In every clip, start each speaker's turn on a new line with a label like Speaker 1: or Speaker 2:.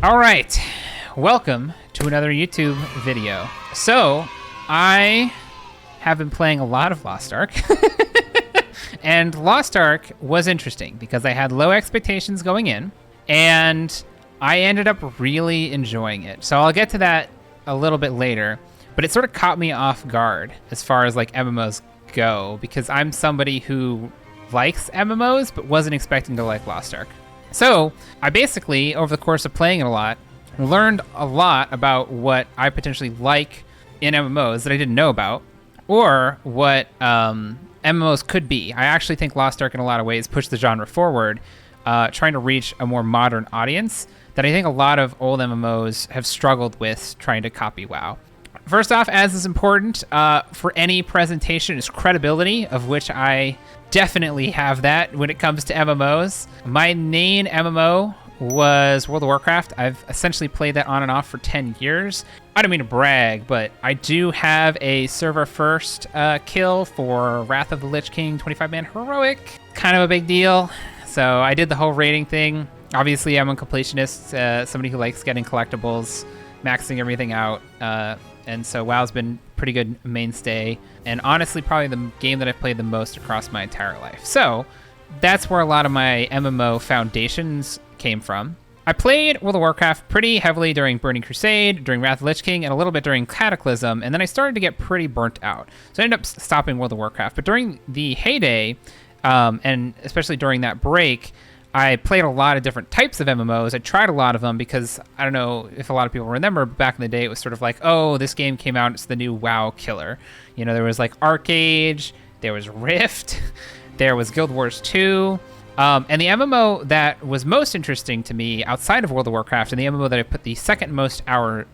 Speaker 1: All right, welcome to another YouTube video. So, I have been playing a lot of Lost Ark, and Lost Ark was interesting because I had low expectations going in, and I ended up really enjoying it. So I'll get to that a little bit later, but it sort of caught me off guard as far as like MMOs go, because I'm somebody who likes MMOs but wasn't expecting to like Lost Ark. So I basically, over the course of playing it a lot, learned a lot about what I potentially like in MMOs that I didn't know about, or what MMOs could be. I actually think Lost Ark in a lot of ways pushed the genre forward, trying to reach a more modern audience that I think a lot of old MMOs have struggled with trying to copy WoW. First off, as is important for any presentation, is credibility, of which I definitely have that when it comes to MMOs. My main MMO was World of Warcraft. I've essentially played that on and off for 10 years. I don't mean to brag, but I do have a server first kill for Wrath of the Lich King 25-man heroic. Kind of a big deal. So I did the whole rating thing. Obviously, I'm a completionist, somebody who likes getting collectibles, maxing everything out. And so WoW's been pretty good mainstay, and honestly probably the game that I've played the most across my entire life. So that's where a lot of my MMO foundations came from. I played World of Warcraft pretty heavily during Burning Crusade, during Wrath of the Lich King, and a little bit during Cataclysm, and then I started to get pretty burnt out. So I ended up stopping World of Warcraft. But during the heyday, and especially during that break, I played a lot of different types of MMOs. I tried a lot of them because, I don't know if a lot of people remember, but back in the day it was sort of like, oh, this game came out, it's the new WoW killer. You know, there was like Arcade, there was Rift, there was Guild Wars 2. And the MMO that was most interesting to me outside of World of Warcraft, and the MMO that I put the second most amount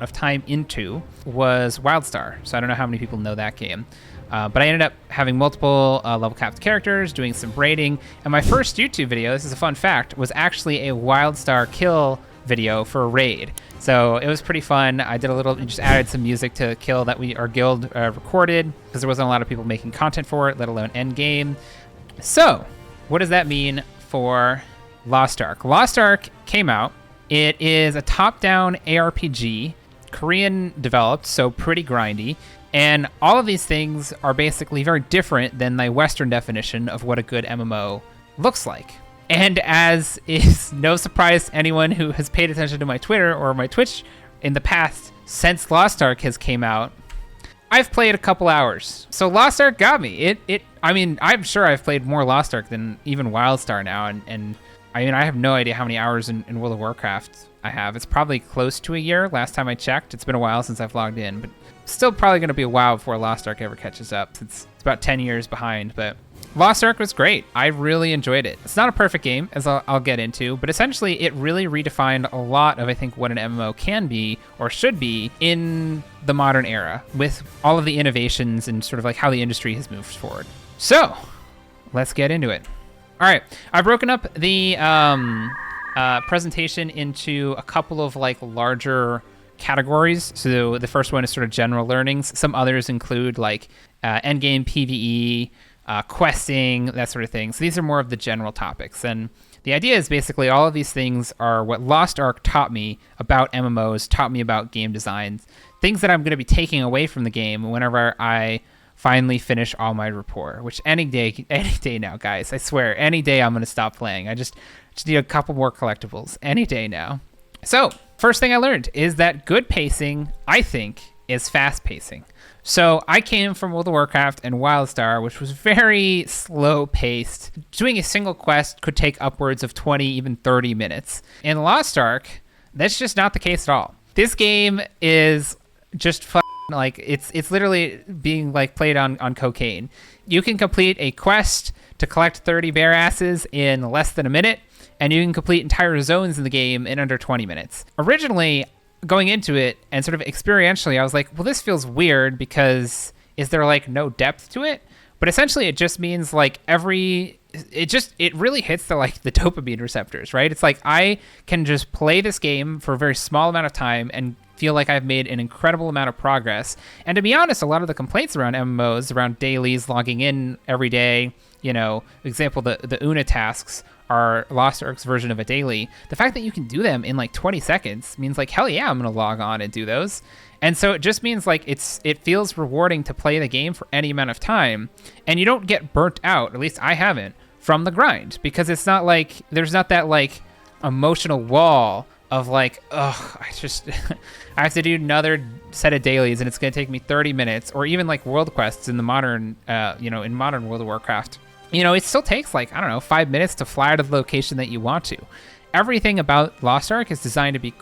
Speaker 1: of time into, was WildStar. So I don't know how many people know that game. But I ended up having multiple level capped characters, doing some raiding, and my first YouTube video, this is a fun fact, was actually a WildStar kill video for a raid. So it was pretty fun. I did a little, just added some music to kill that our guild recorded, because there wasn't a lot of people making content for it, let alone Endgame. So what does that mean for Lost Ark? Lost Ark came out. It is a top-down ARPG, Korean developed, so pretty grindy. And all of these things are basically very different than the Western definition of what a good MMO looks like. And as is no surprise to anyone who has paid attention to my Twitter or my Twitch in the past, since Lost Ark has came out, I've played a couple hours. So Lost Ark got me. I mean, I'm sure I've played more Lost Ark than even WildStar now. And I mean, I have no idea how many hours in World of Warcraft I have. It's probably close to a year. Last time I checked, it's been a while since I've logged in, but still probably going to be a while before Lost Ark ever catches up, since it's about 10 years behind. But Lost Ark was great. I really enjoyed it. It's not a perfect game, as I'll get into, but essentially it really redefined a lot of, I think, what an MMO can be or should be in the modern era, with all of the innovations and sort of like how the industry has moved forward. So let's get into it. All right, I've broken up the presentation into a couple of like larger categories. So the first one is sort of general learnings. Some others include like endgame, PvE, questing, that sort of thing. So these are more of the general topics. And the idea is basically all of these things are what Lost Ark taught me about MMOs, taught me about game design, things that I'm going to be taking away from the game whenever I finally finish all my rapport, which any day now, guys, I swear, any day I'm going to stop playing. I just need a couple more collectibles any day now. So first thing I learned is that good pacing, I think, is fast pacing. So I came from World of Warcraft and WildStar, which was very slow paced. Doing a single quest could take upwards of 20, even 30 minutes. In Lost Ark, that's just not the case at all. This game is just like, it's literally being like played on cocaine. You can complete a quest to collect 30 bear asses in less than a minute, and you can complete entire zones in the game in under 20 minutes. Originally, going into it and sort of experientially, I was like, well, this feels weird because is there like no depth to it? But essentially it just means like it really hits the like the dopamine receptors, right? It's like I can just play this game for a very small amount of time and feel like I've made an incredible amount of progress. And to be honest, a lot of the complaints around MMOs, around dailies, logging in every day, example, the Una tasks are Lost Ark's version of a daily. The fact that you can do them in like 20 seconds means like, hell yeah, I'm going to log on and do those. And so it just means like it feels rewarding to play the game for any amount of time, and you don't get burnt out, at least I haven't, from the grind, because it's not like there's not that like emotional wall of like, ugh, I have to do another set of dailies and it's going to take me 30 minutes, or even like world quests in the modern, in modern World of Warcraft. It still takes like, I don't know, 5 minutes to fly to the location that you want to. Everything about Lost Ark is designed to be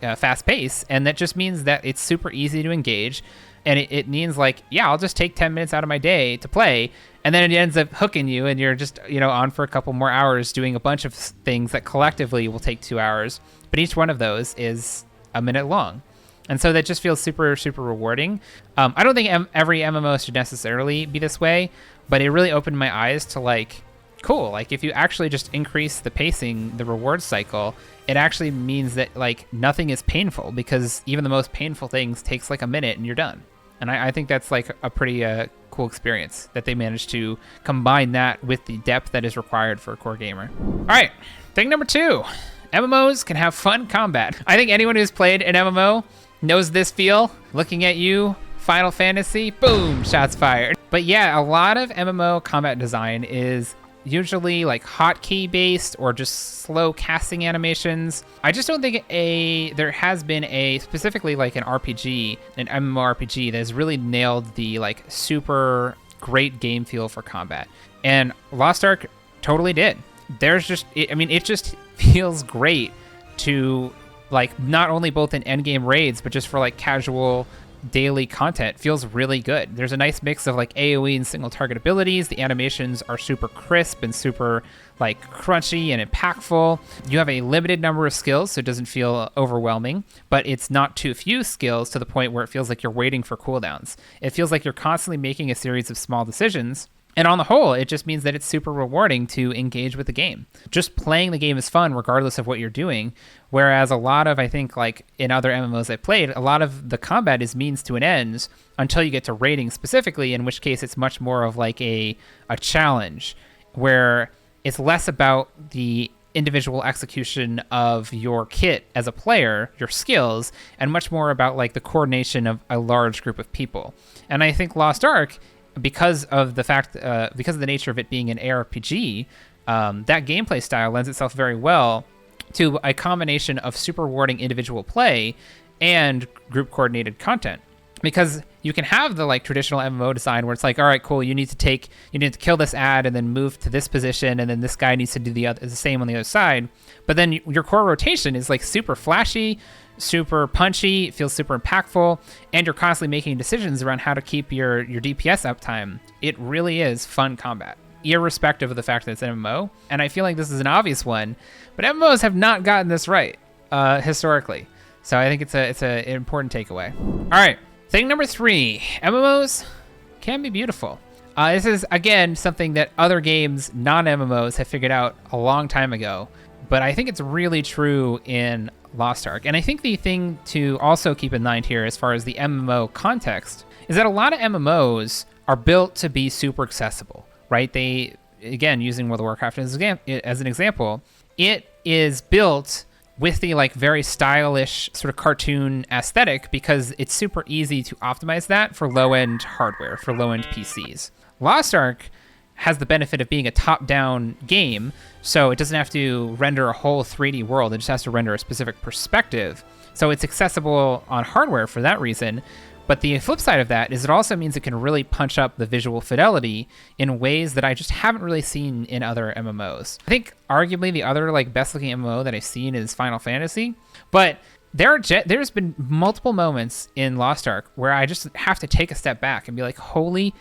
Speaker 1: fast paced, and that just means that it's super easy to engage. And it means like, yeah, I'll just take 10 minutes out of my day to play, and then it ends up hooking you, and you're just, on for a couple more hours doing a bunch of things that collectively will take 2 hours. But each one of those is a minute long. And so that just feels super, super rewarding. I don't think every MMO should necessarily be this way, but it really opened my eyes to like, cool, like if you actually just increase the pacing, the reward cycle, it actually means that like nothing is painful, because even the most painful things takes like a minute and you're done. And I think that's like a pretty cool experience that they managed to combine that with the depth that is required for a core gamer. All right, thing number 2, MMOs can have fun combat. I think anyone who's played an MMO knows this feel. Looking at you, Final Fantasy, boom, shots fired. But yeah, a lot of MMO combat design is usually like hotkey based or just slow casting animations. I just don't think there has been specifically like an RPG, an MMORPG that has really nailed the like super great game feel for combat. And Lost Ark totally did. It just feels great to like not only both in endgame raids, but just for like casual daily content feels really good. There's a nice mix of like AoE and single target abilities. The animations are super crisp and super like crunchy and impactful. You have a limited number of skills, so it doesn't feel overwhelming, but it's not too few skills to the point where it feels like you're waiting for cooldowns. It feels like you're constantly making a series of small decisions. And on the whole, it just means that it's super rewarding to engage with the game. Just playing the game is fun regardless of what you're doing. Whereas a lot of, I think, like in other MMOs I've played, a lot of the combat is means to an end until you get to raiding specifically, in which case it's much more of like a challenge where it's less about the individual execution of your kit as a player, your skills, and much more about like the coordination of a large group of people. And I think Lost Ark, because of the nature of it being an ARPG, that gameplay style lends itself very well to a combination of super rewarding individual play and group coordinated content. Because you can have the like traditional MMO design where it's like, all right, cool, you need to kill this ad and then move to this position, and then this guy needs to do the same on the other side. But then your core rotation is like super flashy, super punchy, it feels super impactful, and you're constantly making decisions around how to keep your DPS uptime. It really is fun combat, irrespective of the fact that it's an MMO. And I feel like this is an obvious one, but MMOs have not gotten this right historically. So I think it's an important takeaway. All right, thing number 3, MMOs can be beautiful. This is, again, something that other games, non-MMOs, have figured out a long time ago, but I think it's really true in Lost Ark. And I think the thing to also keep in mind here as far as the MMO context is that a lot of MMOs are built to be super accessible, right? They, again, using World of Warcraft as an example, it is built with the like very stylish sort of cartoon aesthetic because it's super easy to optimize that for low-end hardware, for low-end PCs. Lost Ark has the benefit of being a top-down game, so it doesn't have to render a whole 3D world. It just has to render a specific perspective. So it's accessible on hardware for that reason. But the flip side of that is it also means it can really punch up the visual fidelity in ways that I just haven't really seen in other MMOs. I think arguably the other like best-looking MMO that I've seen is Final Fantasy, but there's been multiple moments in Lost Ark where I just have to take a step back and be like, holy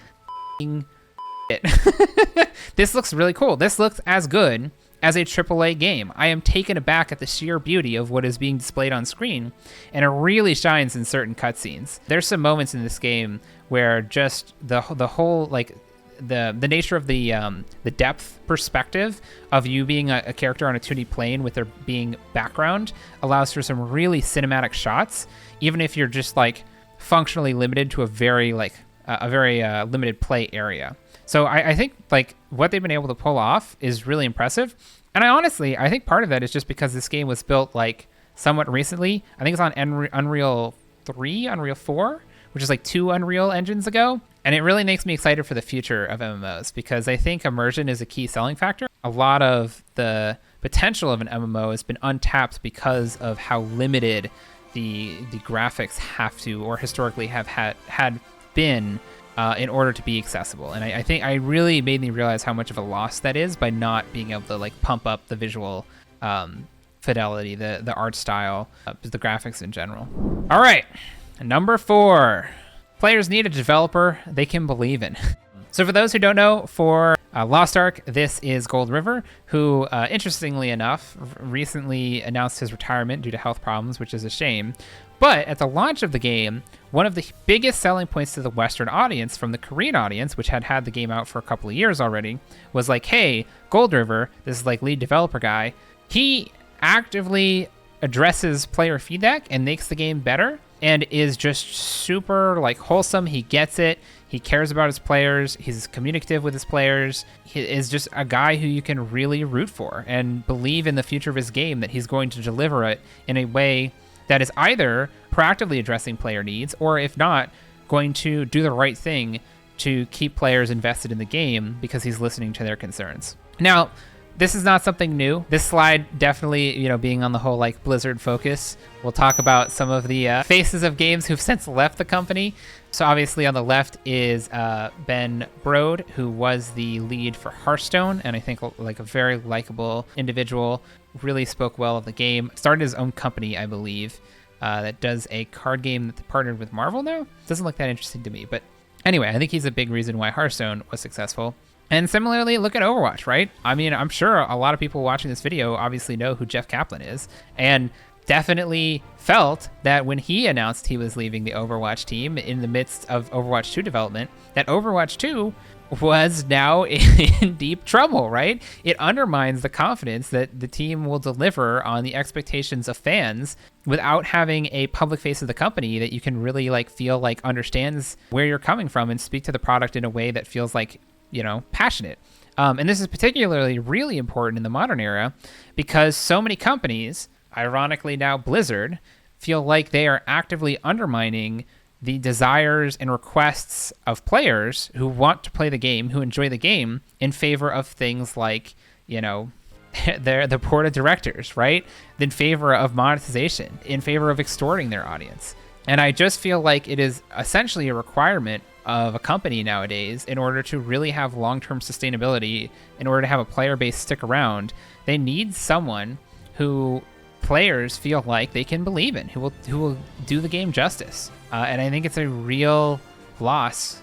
Speaker 1: it. This looks really cool. This looks as good as a AAA game. I am taken aback at the sheer beauty of what is being displayed on screen, and it really shines in certain cutscenes. There's some moments in this game where just the whole like the nature of the depth perspective of you being a character on a 2D plane with there being background allows for some really cinematic shots, even if you're just like functionally limited to a very limited play area. So I think like what they've been able to pull off is really impressive. And I think part of that is just because this game was built like somewhat recently. I think it's on Unreal 3, Unreal 4, which is like 2 Unreal engines ago. And it really makes me excited for the future of MMOs because I think immersion is a key selling factor. A lot of the potential of an MMO has been untapped because of how limited the graphics have to, or historically have had been, in order to be accessible. And I think I really made me realize how much of a loss that is by not being able to like pump up the visual fidelity, the art style, the graphics in general. All right, number 4. Players need a developer they can believe in. So for those who don't know, for Lost Ark, this is Gold River, who, interestingly enough, recently announced his retirement due to health problems, which is a shame. But at the launch of the game, one of the biggest selling points to the Western audience from the Korean audience, which had the game out for a couple of years already, was like, hey, Gold River, this is like lead developer guy, he actively addresses player feedback and makes the game better and is just super like wholesome. He gets it. He cares about his players. He's communicative with his players. He is just a guy who you can really root for and believe in the future of his game, that he's going to deliver it in a way that is either proactively addressing player needs, or if not, going to do the right thing to keep players invested in the game because he's listening to their concerns. Now, this is not something new. This slide definitely, being on the whole like Blizzard focus, we'll talk about some of the faces of games who've since left the company. So obviously on the left is Ben Brode, who was the lead for Hearthstone, and I think like a very likable individual, really spoke well of the game. Started his own company, I believe, that does a card game that partnered with Marvel now. Doesn't look that interesting to me, but anyway, I think he's a big reason why Hearthstone was successful. And similarly, look at Overwatch, right? I mean, I'm sure a lot of people watching this video obviously know who Jeff Kaplan is, and definitely felt that when he announced he was leaving the Overwatch team in the midst of Overwatch 2 development, that Overwatch 2 was now in deep trouble, right? It undermines the confidence that the team will deliver on the expectations of fans without having a public face of the company that you can really like feel like understands where you're coming from and speak to the product in a way that feels like, passionate. And this is particularly really important in the modern era because so many companies, ironically now Blizzard, feel like they are actively undermining the desires and requests of players who want to play the game, who enjoy the game, in favor of things like, the board of directors, right? In favor of monetization, in favor of extorting their audience. And I just feel like it is essentially a requirement of a company nowadays in order to really have long-term sustainability, in order to have a player base stick around. They need someone who players feel like they can believe in, who will do the game justice. And I think it's a real loss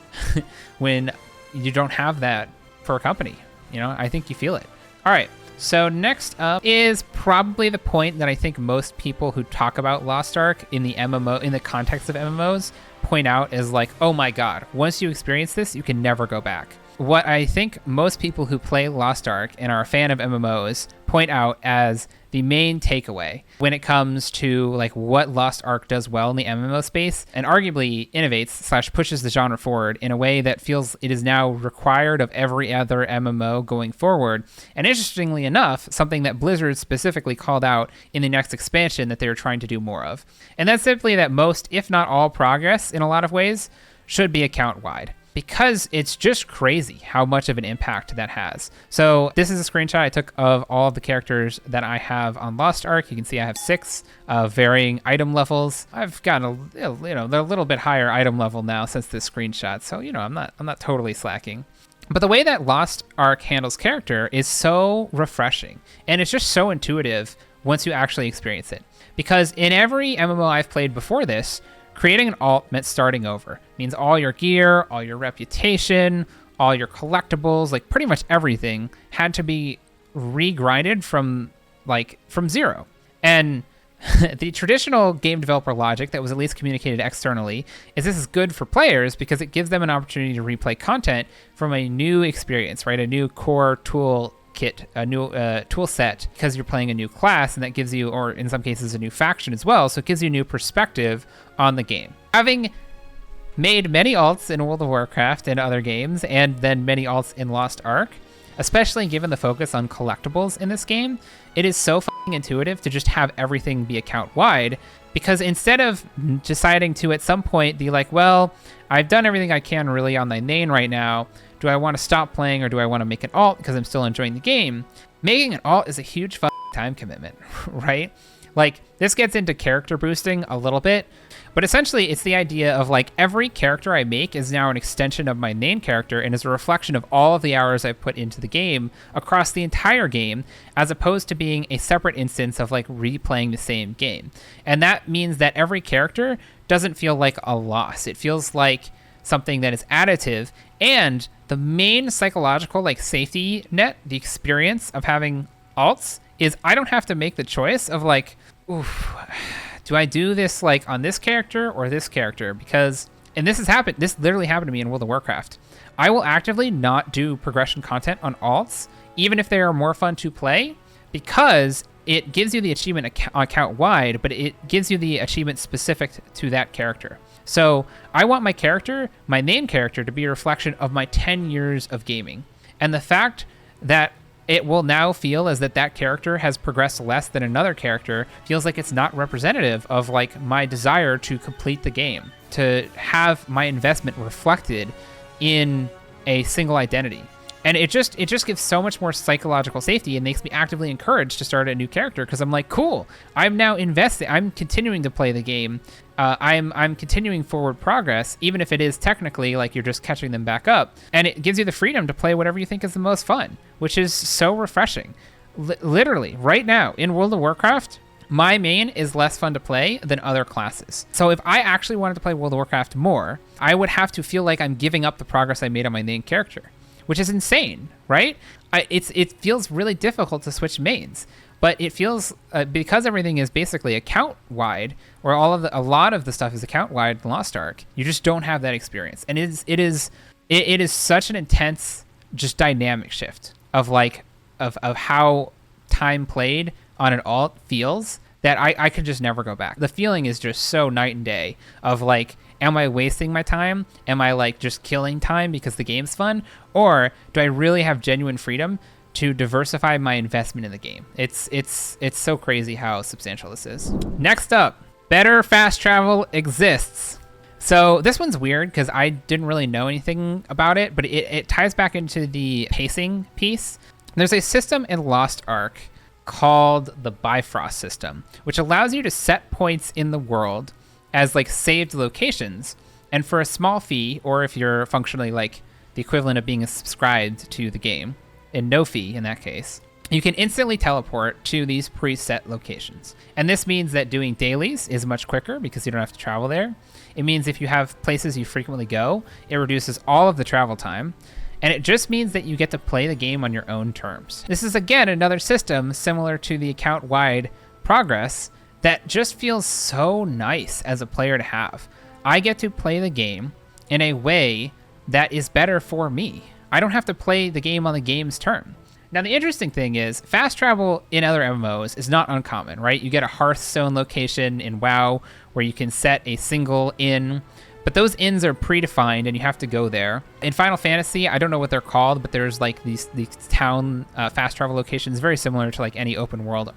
Speaker 1: when you don't have that for a company. I think you feel it. All right. So next up is probably the point that I think most people who talk about Lost Ark in the context of MMOs point out as like, oh my God, once you experience this, you can never go back. What I think most people who play Lost Ark and are a fan of MMOs point out as the main takeaway when it comes to like what Lost Ark does well in the MMO space and arguably innovates / pushes the genre forward in a way that feels it is now required of every other MMO going forward. And interestingly enough, something that Blizzard specifically called out in the next expansion that they were trying to do more of. And that's simply that most, if not all, progress in a lot of ways should be account-wide, because it's just crazy how much of an impact that has. So this is a screenshot I took of all of the characters that I have on Lost Ark. You can see I have 6 varying item levels. I've got they're a little bit higher item level now since this screenshot. So, I'm not totally slacking. But the way that Lost Ark handles character is so refreshing, and it's just so intuitive once you actually experience it. Because in every MMO I've played before this, creating an alt meant starting over. It means all your gear, all your reputation, all your collectibles, like pretty much everything had to be regrinded from zero. And the traditional game developer logic that was at least communicated externally is this is good for players because it gives them an opportunity to replay content from a new experience, right? A new core tool kit, a new tool set, because you're playing a new class, and that gives you, or in some cases, a new faction as well. So it gives you a new perspective on the game. Having made many alts in World of Warcraft and other games, and then many alts in Lost Ark, especially given the focus on collectibles in this game. It is so fucking intuitive to just have everything be account wide, because instead of deciding to at some point be like, well, I've done everything I can really on my main right now. Do I want to stop playing or do I want to make an alt because I'm still enjoying the game? Making an alt is a huge fucking time commitment, right? Like, this gets into character boosting a little bit, but essentially it's the idea of like every character I make is now an extension of my main character and is a reflection of all of the hours I've put into the game across the entire game, as opposed to being a separate instance of like replaying the same game. And that means that every character doesn't feel like a loss. It feels like something that is additive, and the main psychological like safety net, the experience of having alts, is I don't have to make the choice of like, oof, do I do this like on this character or this character? Because, and this literally happened to me in World of Warcraft. I will actively not do progression content on alts, even if they are more fun to play, because it gives you the achievement account wide, but it gives you the achievement specific to that character. So I want my character, my main character, to be a reflection of my 10 years of gaming. And the fact that it will now feel as that character has progressed less than another character feels like it's not representative of like my desire to complete the game, to have my investment reflected in a single identity. And it just gives so much more psychological safety and makes me actively encouraged to start a new character, because I'm like, cool, I'm now invested. I'm continuing to play the game. I'm continuing forward progress, even if it is technically like you're just catching them back up. And it gives you the freedom to play whatever you think is the most fun, which is so refreshing. Literally, right now in World of Warcraft, my main is less fun to play than other classes. So if I actually wanted to play World of Warcraft more, I would have to feel like I'm giving up the progress I made on my main character, which is insane, right? It feels really difficult to switch mains, but it feels because everything is basically account wide, or a lot of the stuff is account wide in Lost Ark. You just don't have that experience, and it is such an intense, just dynamic shift of like of how time played on an alt feels that I could just never go back. The feeling is just so night and day of like, am I wasting my time? Am I like just killing time because the game's fun? Or do I really have genuine freedom to diversify my investment in the game? It's so crazy how substantial this is. Next up, better fast travel exists. So this one's weird because I didn't really know anything about it, but it ties back into the pacing piece. There's a system in Lost Ark called the Bifrost system, which allows you to set points in the world as like saved locations, and for a small fee, or if you're functionally like the equivalent of being subscribed to the game, and no fee in that case, you can instantly teleport to these preset locations. And this means that doing dailies is much quicker because you don't have to travel there. It means if you have places you frequently go, it reduces all of the travel time. And it just means that you get to play the game on your own terms. This is, again, another system similar to the account-wide progress that just feels so nice as a player to have. I get to play the game in a way that is better for me. I don't have to play the game on the game's turn. Now, the interesting thing is fast travel in other MMOs is not uncommon, right? You get a Hearthstone location in WoW where you can set a single inn, but those inns are predefined and you have to go there. In Final Fantasy, I don't know what they're called, but there's like these town fast travel locations very similar to like any open world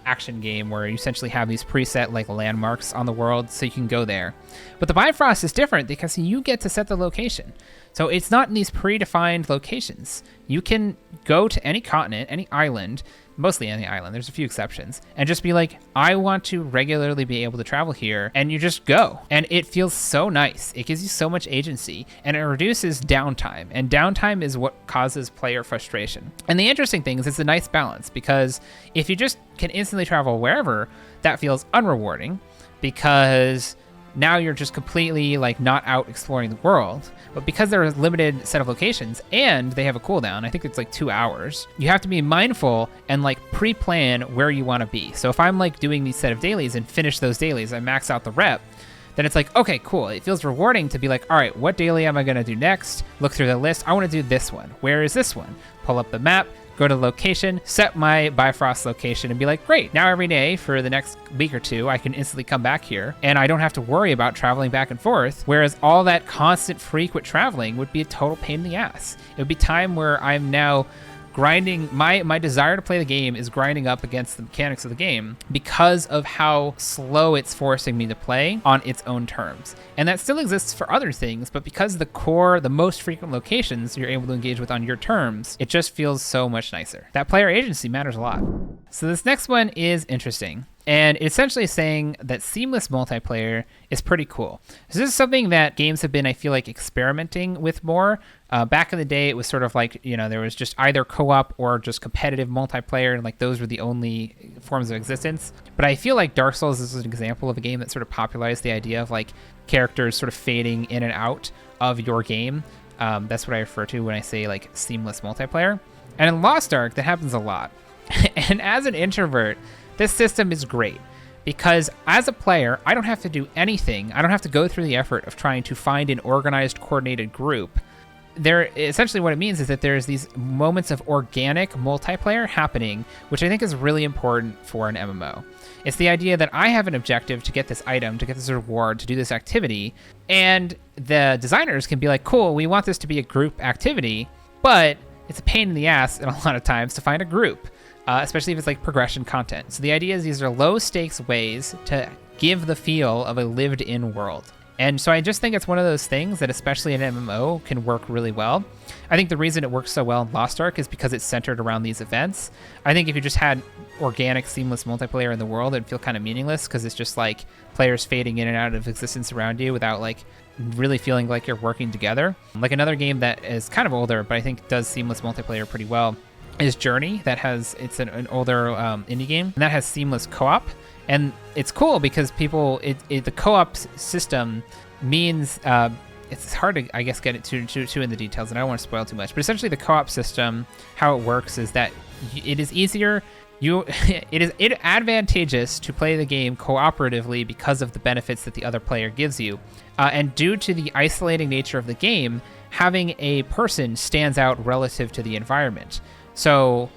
Speaker 1: action game where you essentially have these preset like landmarks on the world so you can go there. But the Bifrost is different because you get to set the location. So it's not in these predefined locations. You can go to any continent, any island, mostly any island, there's a few exceptions, and just be like, I want to regularly be able to travel here, and you just go. And it feels so nice. It gives you so much agency, and it reduces downtime, and downtime is what causes player frustration. And the interesting thing is it's a nice balance, because if you just can instantly travel wherever, that feels unrewarding, because now you're just completely like not out exploring the world. But because there are a limited set of locations and they have a cooldown, I think it's like 2 hours, you have to be mindful and like pre-plan where you want to be. So if I'm like doing these set of dailies and finish those dailies, I max out the rep, then it's like, okay, cool. It feels rewarding to be like, all right, what daily am I going to do next? Look through the list. I want to do this one. Where is this one? Pull up the map, go to the location, set my Bifrost location, and be like, great, now every day for the next week or two, I can instantly come back here, and I don't have to worry about traveling back and forth, whereas all that constant frequent traveling would be a total pain in the ass. It would be time where I'm now grinding. My desire to play the game is grinding up against the mechanics of the game because of how slow it's forcing me to play on its own terms. And that still exists for other things, but because the most frequent locations you're able to engage with on your terms, it just feels so much nicer. That player agency matters a lot. So this next one is interesting. And it's essentially saying that seamless multiplayer is pretty cool. So this is something that games have been, I feel like, experimenting with more. Back in the day, it was sort of like, there was just either co-op or just competitive multiplayer, and like those were the only forms of existence. But I feel like Dark Souls is an example of a game that sort of popularized the idea of like characters sort of fading in and out of your game. That's what I refer to when I say like seamless multiplayer. And in Lost Ark, that happens a lot. And as an introvert, this system is great because as a player, I don't have to do anything. I don't have to go through the effort of trying to find an organized, coordinated group. Essentially what it means is that there's these moments of organic multiplayer happening, which I think is really important for an MMO. It's the idea that I have an objective to get this item, to get this reward, to do this activity, and the designers can be like, cool, we want this to be a group activity, but it's a pain in the ass in a lot of times to find a group. Especially if it's like progression content. So the idea is these are low stakes ways to give the feel of a lived in world. And so I just think it's one of those things that especially in MMO can work really well. I think the reason it works so well in Lost Ark is because it's centered around these events. I think if you just had organic, seamless multiplayer in the world, it'd feel kind of meaningless because it's just like players fading in and out of existence around you without like really feeling like you're working together. Like another game that is kind of older, but I think does seamless multiplayer pretty well is Journey. It's an older indie game, and that has seamless co-op. And it's cool because the co-op system means it's hard to, I guess, get it too in the details, and I don't want to spoil too much. But essentially, the co-op system, how it works is that it is easier. It is advantageous to play the game cooperatively because of the benefits that the other player gives you, and due to the isolating nature of the game, having a person stands out relative to the environment. So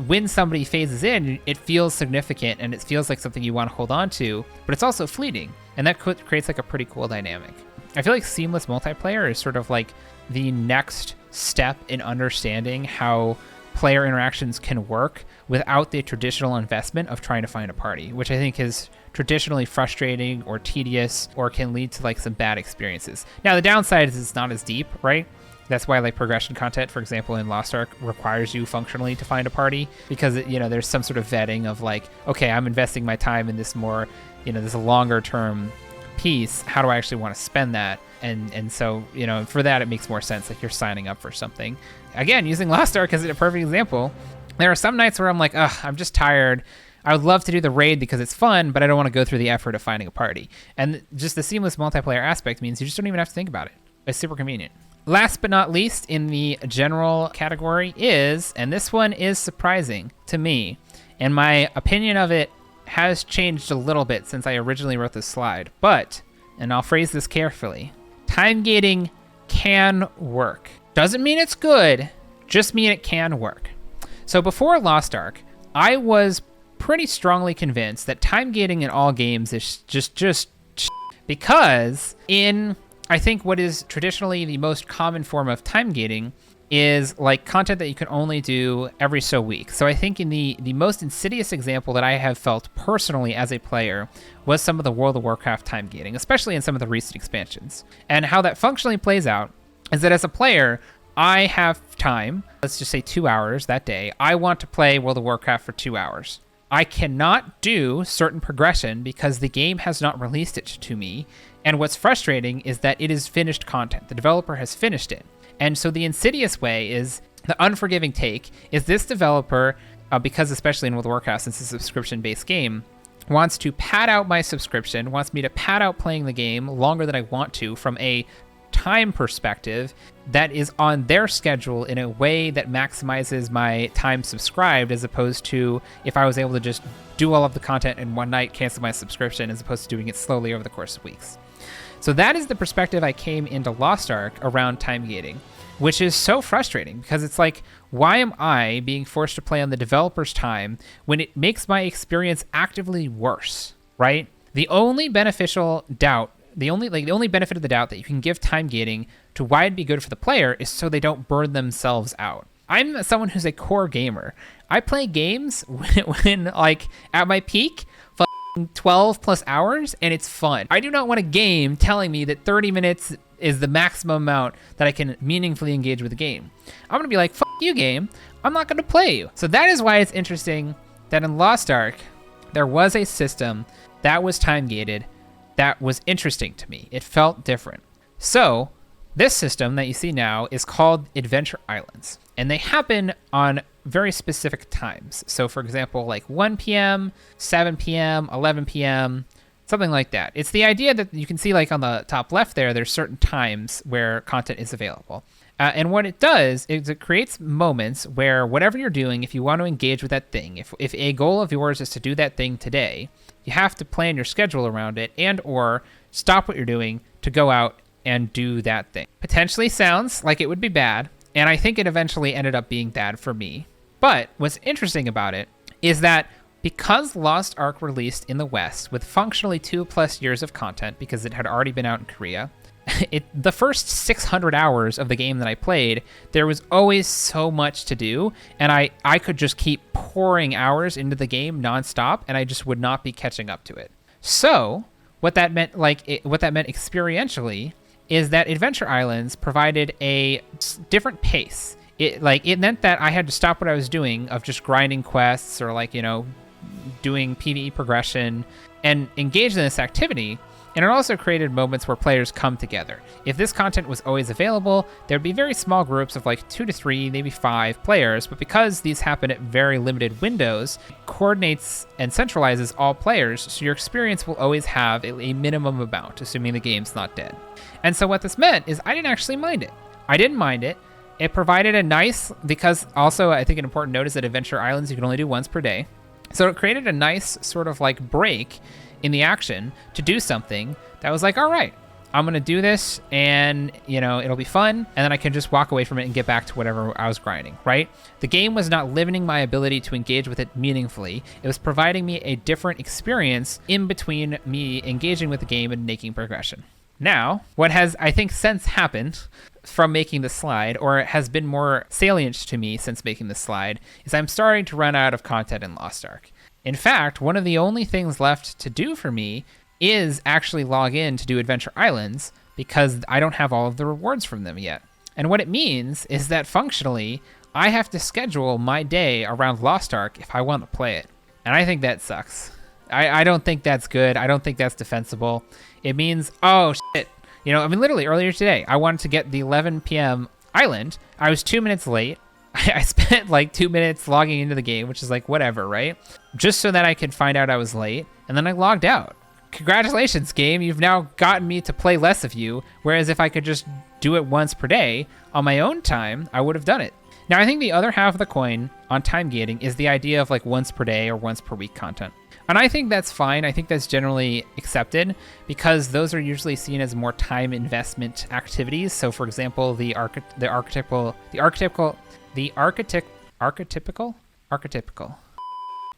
Speaker 1: when somebody phases in, it feels significant and it feels like something you want to hold on to, but it's also fleeting. And that creates like a pretty cool dynamic. I feel like seamless multiplayer is sort of like the next step in understanding how player interactions can work without the traditional investment of trying to find a party, which I think is traditionally frustrating or tedious or can lead to like some bad experiences. Now, the downside is it's not as deep, right? That's why like progression content, for example, in Lost Ark requires you functionally to find a party because, there's some sort of vetting of like, okay, I'm investing my time in this more, this longer term piece. How do I actually want to spend that? And so, for that, it makes more sense. Like you're signing up for something. Again, using Lost Ark as a perfect example, there are some nights where I'm like, I'm just tired. I would love to do the raid because it's fun, but I don't want to go through the effort of finding a party. And just the seamless multiplayer aspect means you just don't even have to think about it. It's super convenient. Last but not least in the general category is, and this one is surprising to me, and my opinion of it has changed a little bit since I originally wrote this slide, but, and I'll phrase this carefully, time gating can work. Doesn't mean it's good, just mean it can work. So before Lost Ark, I was pretty strongly convinced that time gating in all games is just because in I think what is traditionally the most common form of time gating is like content that you can only do every so week. So I think in the most insidious example that I have felt personally as a player was some of the World of Warcraft time gating, especially in some of the recent expansions. And how that functionally plays out is that as a player, I have time, let's just say 2 hours that day. I want to play World of Warcraft for 2 hours. I cannot do certain progression because the game has not released it to me. And what's frustrating is that it is finished content. The developer has finished it. And so the insidious way is, the unforgiving take, is this developer, because especially in World of Warcraft, since it's a subscription-based game, wants to pad out my subscription, wants me to pad out playing the game longer than I want to from a time perspective that is on their schedule in a way that maximizes my time subscribed, as opposed to if I was able to just do all of the content in one night, cancel my subscription, as opposed to doing it slowly over the course of weeks. So that is the perspective I came into Lost Ark around time gating. which is so frustrating because it's like, why am I being forced to play on the developer's time when it makes my experience actively worse, right? The only beneficial doubt, the only benefit of the doubt that you can give time gating to why it'd be good for the player is so they don't burn themselves out. I'm someone who's a core gamer. I play games when like at my peak, 12 plus hours, and it's fun. I do not want a game telling me that 30 minutes is the maximum amount that I can meaningfully engage with the game. I'm gonna be like, fuck you, game. I'm not gonna play you. So that is why it's interesting that in Lost Ark, there was a system that was time gated that was interesting to me. It felt different. So this system that you see now is called Adventure Islands, and they happen on very specific times. So for example, like 1 p.m., 7 p.m., 11 p.m., something like that. It's the idea that you can see like on the top left there's certain times where content is available. And what it does is it creates moments where whatever you're doing, if you want to engage with that thing, if a goal of yours is to do that thing today, you have to plan your schedule around it and or stop what you're doing to go out and do that thing. Potentially sounds like it would be bad, and I think it eventually ended up being bad for me. But what's interesting about it is that because Lost Ark released in the West with functionally 2+ years of content because it had already been out in Korea, the first 600 hours of the game that I played, there was always so much to do, and I could just keep pouring hours into the game nonstop, and I just would not be catching up to it. So what that meant experientially is that Adventure Islands provided a different pace. It meant that I had to stop what I was doing of just grinding quests or doing PvE progression and engage in this activity. And it also created moments where players come together. If this content was always available, there'd be very small groups of 2 to 3, maybe 5 players, but because these happen at very limited windows, it coordinates and centralizes all players, so your experience will always have a minimum amount, assuming the game's not dead. And so what this meant is I didn't actually mind it. I didn't mind it. It provided a nice, because also I think an important note is that Adventure Islands you can only do once per day. So it created a nice sort of break in the action to do something that was all right, I'm going to do this and, it'll be fun. And then I can just walk away from it and get back to whatever I was grinding, right? The game was not limiting my ability to engage with it meaningfully. It was providing me a different experience in between me engaging with the game and making progression. Now, what has, I think, since happened from making the slide, or has been more salient to me since making the slide, is I'm starting to run out of content in Lost Ark. In fact, one of the only things left to do for me is actually log in to do Adventure Islands because I don't have all of the rewards from them yet. And what it means is that functionally, I have to schedule my day around Lost Ark if I want to play it. And I think that sucks. I don't think that's good. I don't think that's defensible. It means, oh, shit. Literally earlier today, I wanted to get the 11 p.m. island. I was 2 minutes late. I spent 2 minutes logging into the game, which is whatever, right? Just so that I could find out I was late. And then I logged out. Congratulations, game. You've now gotten me to play less of you. Whereas if I could just do it once per day on my own time, I would have done it. Now, I think the other half of the coin on time gating is the idea of once per day or once per week content. And I think that's fine. I think that's generally accepted because those are usually seen as more time investment activities. So, for example, the archetypical.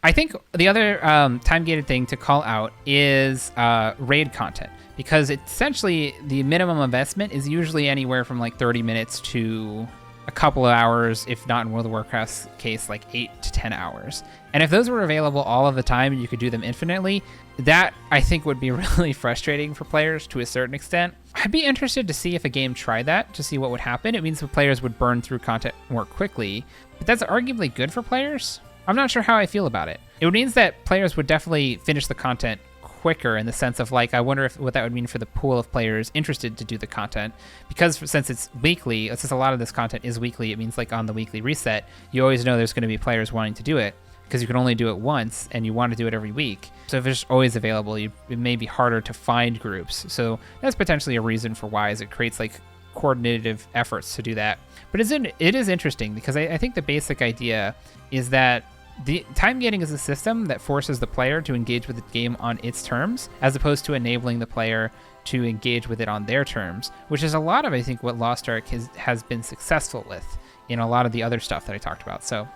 Speaker 1: I think the other time-gated thing to call out is raid content, because essentially the minimum investment is usually anywhere from 30 minutes to a couple of hours, if not in World of Warcraft's case, 8 to 10 hours. And if those were available all of the time and you could do them infinitely, that I think would be really frustrating for players to a certain extent. I'd be interested to see if a game tried that, to see what would happen. It means the players would burn through content more quickly, but that's arguably good for players. I'm not sure how I feel about it. It means that players would definitely finish the content quicker, in the sense of I wonder what that would mean for the pool of players interested to do the content, because since it's weekly, since a lot of this content is weekly, it means on the weekly reset, you always know there's going to be players wanting to do it because you can only do it once and you want to do it every week. So if it's always available, it may be harder to find groups. So that's potentially a reason for why, is it creates coordinative efforts to do that. But it is interesting because I think the basic idea is that The time gating is a system that forces the player to engage with the game on its terms, as opposed to enabling the player to engage with it on their terms, which is a lot of, I think, what Lost Ark has been successful with in a lot of the other stuff that I talked about. So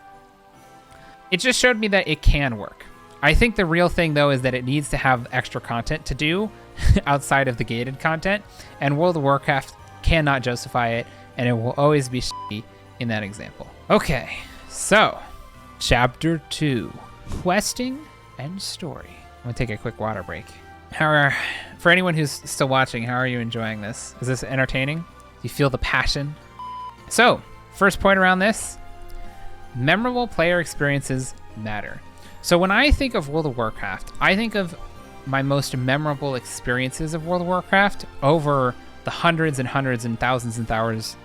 Speaker 1: it just showed me that it can work. I think the real thing, though, is that it needs to have extra content to do outside of the gated content, and World of Warcraft cannot justify it, and it will always be shitty in that example. Okay, so Chapter 2, Questing and Story. I'm going to take a quick water break. For anyone who's still watching, how are you enjoying this? Is this entertaining? Do you feel the passion? So, first point around this, memorable player experiences matter. So when I think of World of Warcraft, I think of my most memorable experiences of World of Warcraft over the hundreds and hundreds and thousands of hours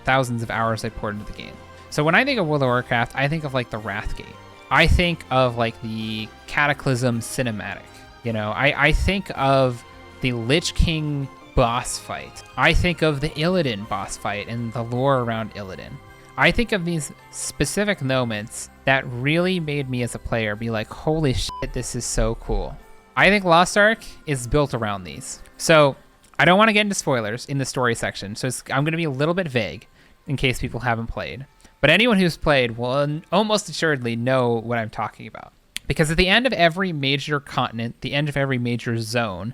Speaker 1: I poured into the game. So when I think of World of Warcraft, I think of like the Wrathgate. I think of like the Cataclysm cinematic. You know, I think of the Lich King boss fight. I think of the Illidan boss fight and the lore around Illidan. I think of these specific moments that really made me as a player be like, holy shit, this is so cool. I think Lost Ark is built around these. So I don't want to get into spoilers in the story section, so I'm going to be a little bit vague in case people haven't played. But anyone who's played will almost assuredly know what I'm talking about. Because at the end of every major continent, the end of every major zone,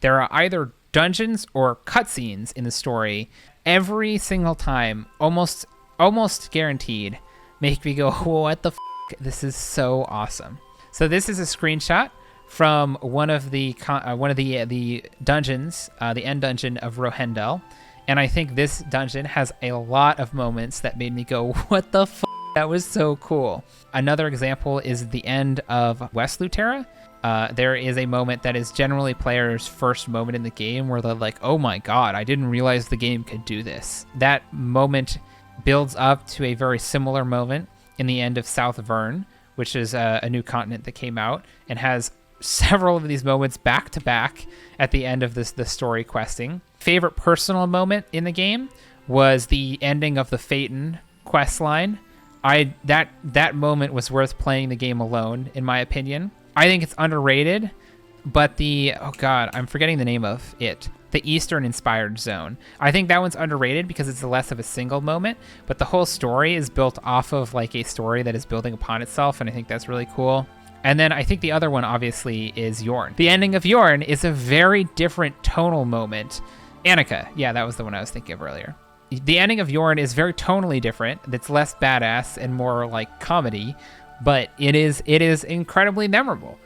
Speaker 1: there are either dungeons or cutscenes in the story every single time, almost guaranteed, make me go, what the f***? This is so awesome. So this is a screenshot from one of the dungeons, the end dungeon of Rohendel. And I think this dungeon has a lot of moments that made me go, what the f***? That was so cool. Another example is the end of West Lutera. There is a moment that is generally players' first moment in the game where they're like, oh my god, I didn't realize the game could do this. That moment builds up to a very similar moment in the end of South Vern, which is a new continent that came out and has several of these moments back to back at the end of the story questing. Favorite personal moment in the game was the ending of the Phaeton quest line. That moment was worth playing the game alone, in my opinion. I think it's underrated, but I'm forgetting the name of it. The Eastern Inspired Zone. I think that one's underrated because it's less of a single moment, but the whole story is built off of like a story that is building upon itself, and I think that's really cool. And then I think the other one, obviously, is Yorn. The ending of Yorn is a very different tonal moment. Annika. Yeah, that was the one I was thinking of earlier. The ending of Yorn is very tonally different. It's less badass and more like comedy, but it is incredibly memorable.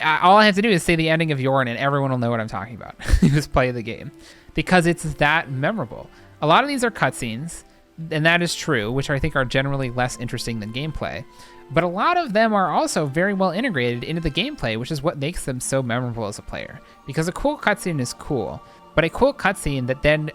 Speaker 1: All I have to do is say the ending of Yorn and everyone will know what I'm talking about who's played the game, because it's that memorable. A lot of these are cutscenes, and that is true, which I think are generally less interesting than gameplay. But a lot of them are also very well integrated into the gameplay, which is what makes them so memorable as a player. Because a cool cutscene is cool, but a cool cutscene that then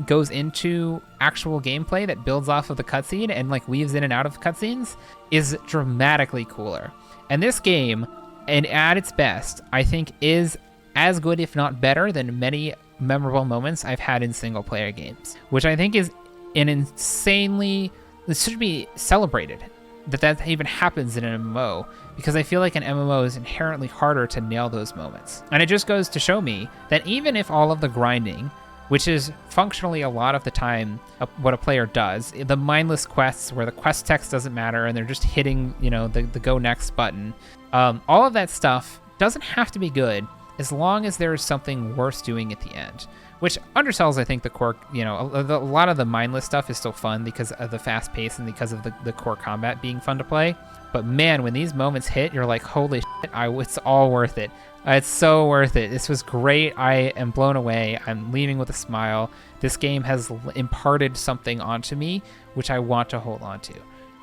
Speaker 1: goes into actual gameplay that builds off of the cutscene and like weaves in and out of cutscenes is dramatically cooler. And this game, and at its best, I think is as good, if not better, than many memorable moments I've had in single-player games, which I think is this should be celebrated, that even happens in an MMO, because I feel like an MMO is inherently harder to nail those moments. And it just goes to show me that even if all of the grinding, which is functionally a lot of the time what a player does, the mindless quests where the quest text doesn't matter and they're just hitting, the go next button, all of that stuff doesn't have to be good as long as there is something worth doing at the end. Which undersells, I think, the core, a lot of the mindless stuff is still fun because of the fast pace and because of the core combat being fun to play. But man, when these moments hit, you're like, holy shit, it's all worth it. It's so worth it. This was great. I am blown away. I'm leaving with a smile. This game has imparted something onto me, which I want to hold on to.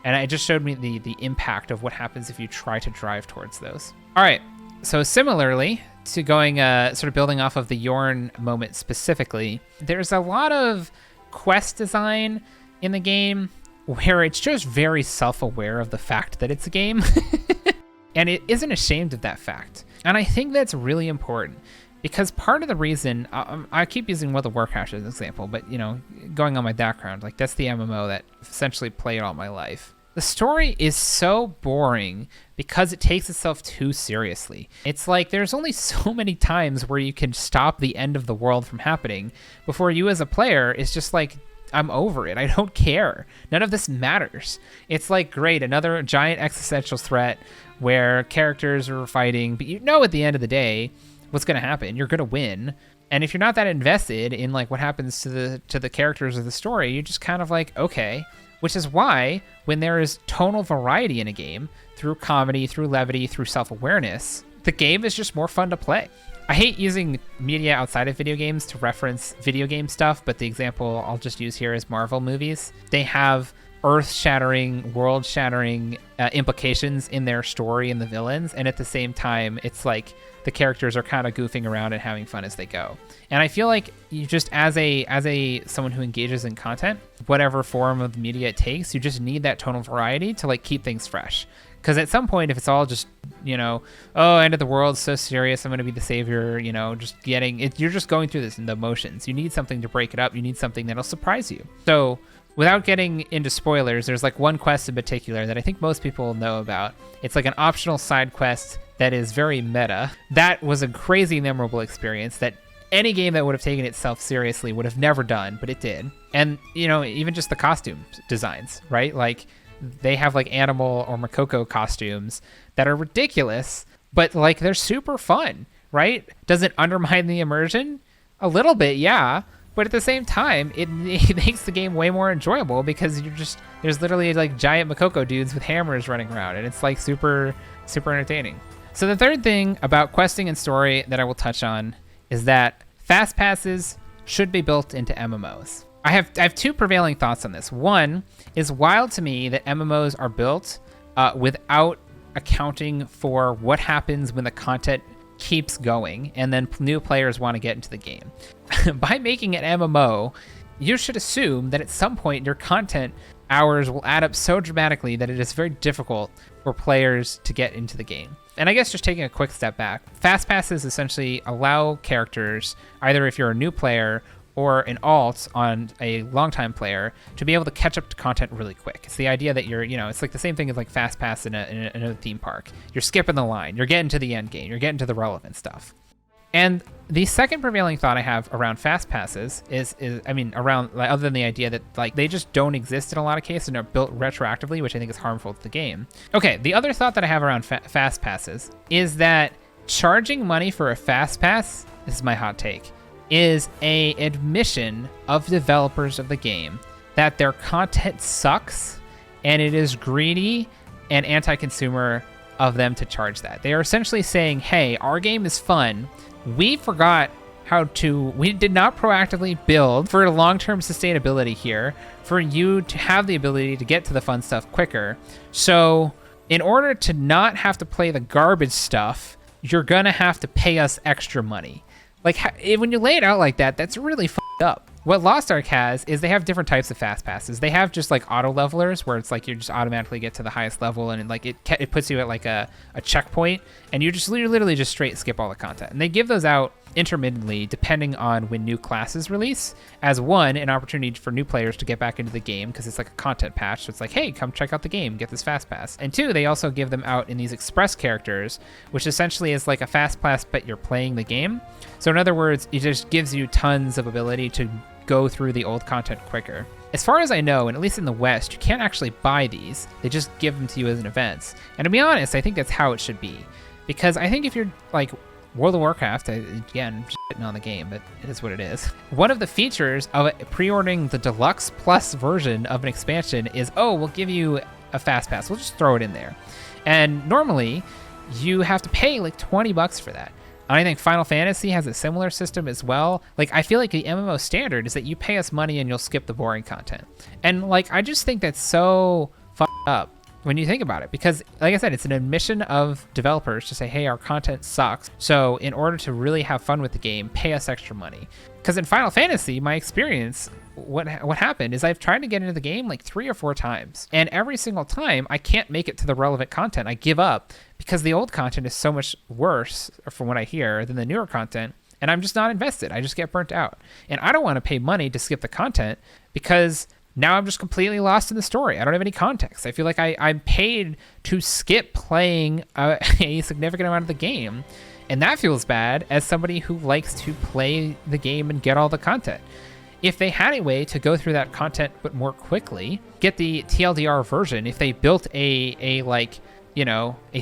Speaker 1: And it just showed me the impact of what happens if you try to drive towards those. All right. So similarly to going, sort of building off of the Yorn moment specifically, there's a lot of quest design in the game where it's just very self-aware of the fact that it's a game. And it isn't ashamed of that fact. And I think that's really important because part of the reason, I keep using World of Warcraft as an example, but going on my background, like that's the MMO that essentially played all my life. The story is so boring because it takes itself too seriously. It's like there's only so many times where you can stop the end of the world from happening before you as a player is just like, I'm over it. I don't care. None of this matters. It's like, great, another giant existential threat where characters are fighting, but you know at the end of the day what's going to happen. You're going to win. And if you're not that invested in like what happens to the characters of the story, you're just kind of like, okay. Which is why when there is tonal variety in a game, through comedy, through levity, through self-awareness, the game is just more fun to play. I hate using media outside of video games to reference video game stuff, but the example I'll just use here is Marvel movies. They have earth-shattering, world-shattering implications in their story and the villains, and at the same time, it's like the characters are kind of goofing around and having fun as they go. And I feel like you just, as a someone who engages in content, whatever form of media it takes, you just need that tonal variety to like keep things fresh. Because at some point, if it's all just, you know, oh, end of the world, so serious, I'm going to be the savior, you know, just getting it, you're just going through this in the motions. You need something to break it up. You need something that'll surprise you. So without getting into spoilers, there's like one quest in particular that I think most people know about. It's like an optional side quest that is very meta. That was a crazy memorable experience that any game that would have taken itself seriously would have never done, but it did. And, you know, even just the costume designs, right? Like, they have like animal or Makoko costumes that are ridiculous, but like they're super fun, right? Does it undermine the immersion? A little bit, yeah. But at the same time, it makes the game way more enjoyable because there's literally like giant Makoko dudes with hammers running around, and it's like super, super entertaining. So the third thing about questing and story that I will touch on is that fast passes should be built into MMOs. I have two prevailing thoughts on this. One is wild to me that MMOs are built without accounting for what happens when the content keeps going and then new players want to get into the game. By making an MMO, you should assume that at some point your content hours will add up so dramatically that it is very difficult for players to get into the game. And I guess just taking a quick step back, fast passes essentially allow characters, either if you're a new player or an alt on a longtime player, to be able to catch up to content really quick. It's the idea that you're, you know, it's like the same thing as like fast pass in a theme park. You're skipping the line, you're getting to the end game, you're getting to the relevant stuff. And the second prevailing thought I have around fast passes is I mean, around, like, other than the idea that like they just don't exist in a lot of cases and are built retroactively, which I think is harmful to the game. Okay, the other thought that I have around fast passes is that charging money for a fast pass, this is my hot take, is a admission of developers of the game that their content sucks and it is greedy and anti-consumer of them to charge that. They are essentially saying, hey, our game is fun. We forgot we did not proactively build for long-term sustainability here for you to have the ability to get to the fun stuff quicker. So in order to not have to play the garbage stuff, you're gonna have to pay us extra money. Like, when you lay it out like that, that's really fucked up. What Lost Ark has is they have different types of fast passes. They have just like auto levelers where it's like you just automatically get to the highest level and like it puts you at like a checkpoint and you literally just straight skip all the content. And they give those out intermittently depending on when new classes release, as one, an opportunity for new players to get back into the game because it's like a content patch. So it's like, hey, come check out the game, get this fast pass. And two, they also give them out in these express characters, which essentially is like a fast pass but you're playing the game. So in other words, it just gives you tons of ability to go through the old content quicker. As far as I know, and at least in the West, you can't actually buy these. They just give them to you as an event. And to be honest, I think that's how it should be. Because I think if you're like World of Warcraft, again, shitting on the game, but it is what it is. One of the features of pre-ordering the Deluxe Plus version of an expansion is, oh, we'll give you a fast pass. We'll just throw it in there. And normally, you have to pay like $20 for that. I think Final Fantasy has a similar system as well. Like, I feel like the MMO standard is that you pay us money and you'll skip the boring content. And like, I just think that's so fucked up when you think about it, because like I said, it's an admission of developers to say, hey, our content sucks. So in order to really have fun with the game, pay us extra money. Because in Final Fantasy, my experience, what happened is I've tried to get into the game like 3 or 4 times. And every single time I can't make it to the relevant content. I give up because the old content is so much worse, from what I hear, than the newer content. And I'm just not invested. I just get burnt out. And I don't want to pay money to skip the content because now I'm just completely lost in the story. I don't have any context. I feel like I'm paid to skip playing a significant amount of the game. And that feels bad as somebody who likes to play the game and get all the content. If they had a way to go through that content but more quickly, get the TLDR version, if they built a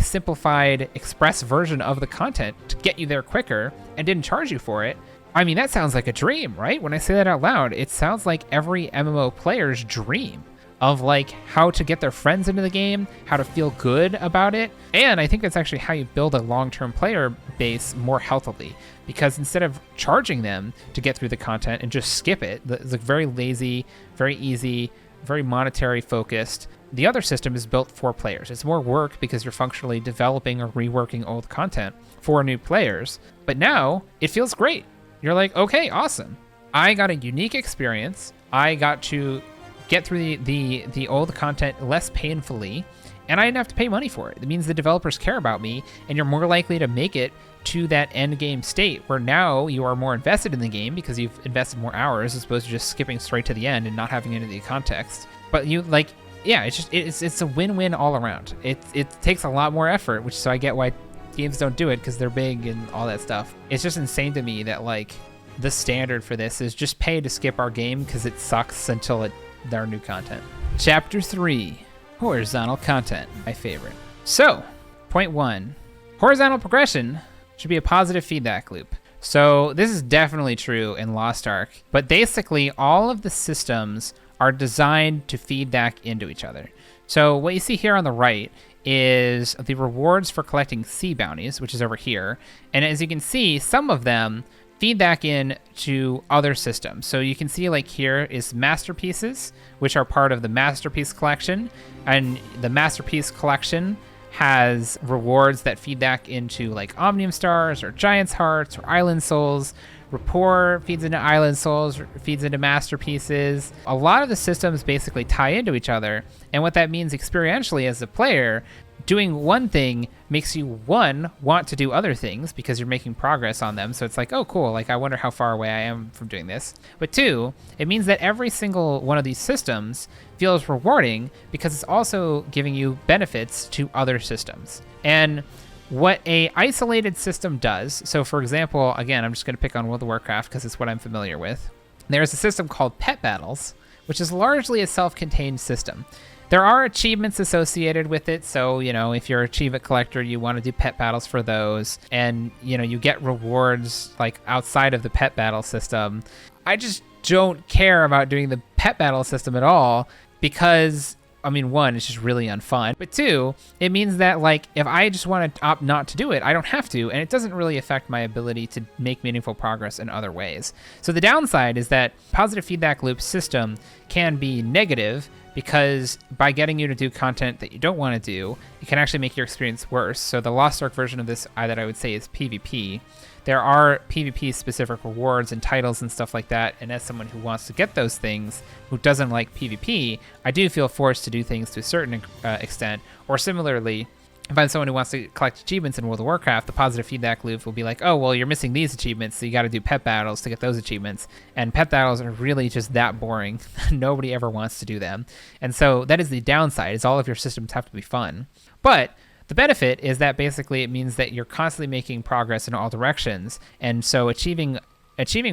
Speaker 1: simplified express version of the content to get you there quicker and didn't charge you for it, I mean, that sounds like a dream, right? When I say that out loud, it sounds like every MMO player's dream of like how to get their friends into the game, how to feel good about it. And I think that's actually how you build a long-term player base more healthily, because instead of charging them to get through the content and just skip it, it's like very lazy, very easy, very monetary focused. The other system is built for players. It's more work because you're functionally developing or reworking old content for new players. But now it feels great. You're like, okay, awesome. I got a unique experience. I got to get through the old content less painfully, and I didn't have to pay money for it. It means the developers care about me, and you're more likely to make it to that end game state where now you are more invested in the game because you've invested more hours as opposed to just skipping straight to the end and not having any of the context. But you like, yeah, it's a win-win all around. It takes a lot more effort, which so I get why games don't do it because they're big and all that stuff. It's just insane to me that like the standard for this is just pay to skip our game because it sucks until there are new content. Chapter 3, horizontal content, my favorite. So, point 1, horizontal progression should be a positive feedback loop. So this is definitely true in Lost Ark, but basically all of the systems are designed to feed back into each other. So what you see here on the right is the rewards for collecting sea bounties, which is over here. And as you can see, some of them feed back in to other systems. So you can see like here is masterpieces, which are part of the masterpiece collection. And the masterpiece collection has rewards that feed back into like Omnium Stars or Giant's Hearts or Island Souls. Rapport feeds into Island Souls, feeds into masterpieces. A lot of the systems basically tie into each other. And what that means experientially as a player, doing one thing makes you, one, want to do other things because you're making progress on them. So it's like, oh, cool. Like, I wonder how far away I am from doing this. But two, it means that every single one of these systems feels rewarding because it's also giving you benefits to other systems. And what a isolated system does, so for example, again, I'm just going to pick on World of Warcraft because it's what I'm familiar with. There's a system called Pet Battles, which is largely a self-contained system. There are achievements associated with it, so, you know, if you're an achievement collector, you want to do pet battles for those, and, you know, you get rewards, like, outside of the pet battle system. I just don't care about doing the pet battle system at all, because, I mean, one, it's just really unfun, but two, it means that, like, if I just want to opt not to do it, I don't have to, and it doesn't really affect my ability to make meaningful progress in other ways. So the downside is that positive feedback loop system can be negative, because by getting you to do content that you don't want to do, it can actually make your experience worse. So the Lost Ark version of this that I would say is PvP. There are PvP specific rewards and titles and stuff like that, and as someone who wants to get those things, who doesn't like PvP, I do feel forced to do things to a certain extent. Or similarly, if I'm someone who wants to collect achievements in World of Warcraft, the positive feedback loop will be like, oh, well, you're missing these achievements, so you got to do pet battles to get those achievements. And pet battles are really just that boring. Nobody ever wants to do them. And so that is the downside, is all of your systems have to be fun. But the benefit is that basically it means that you're constantly making progress in all directions. And so achieving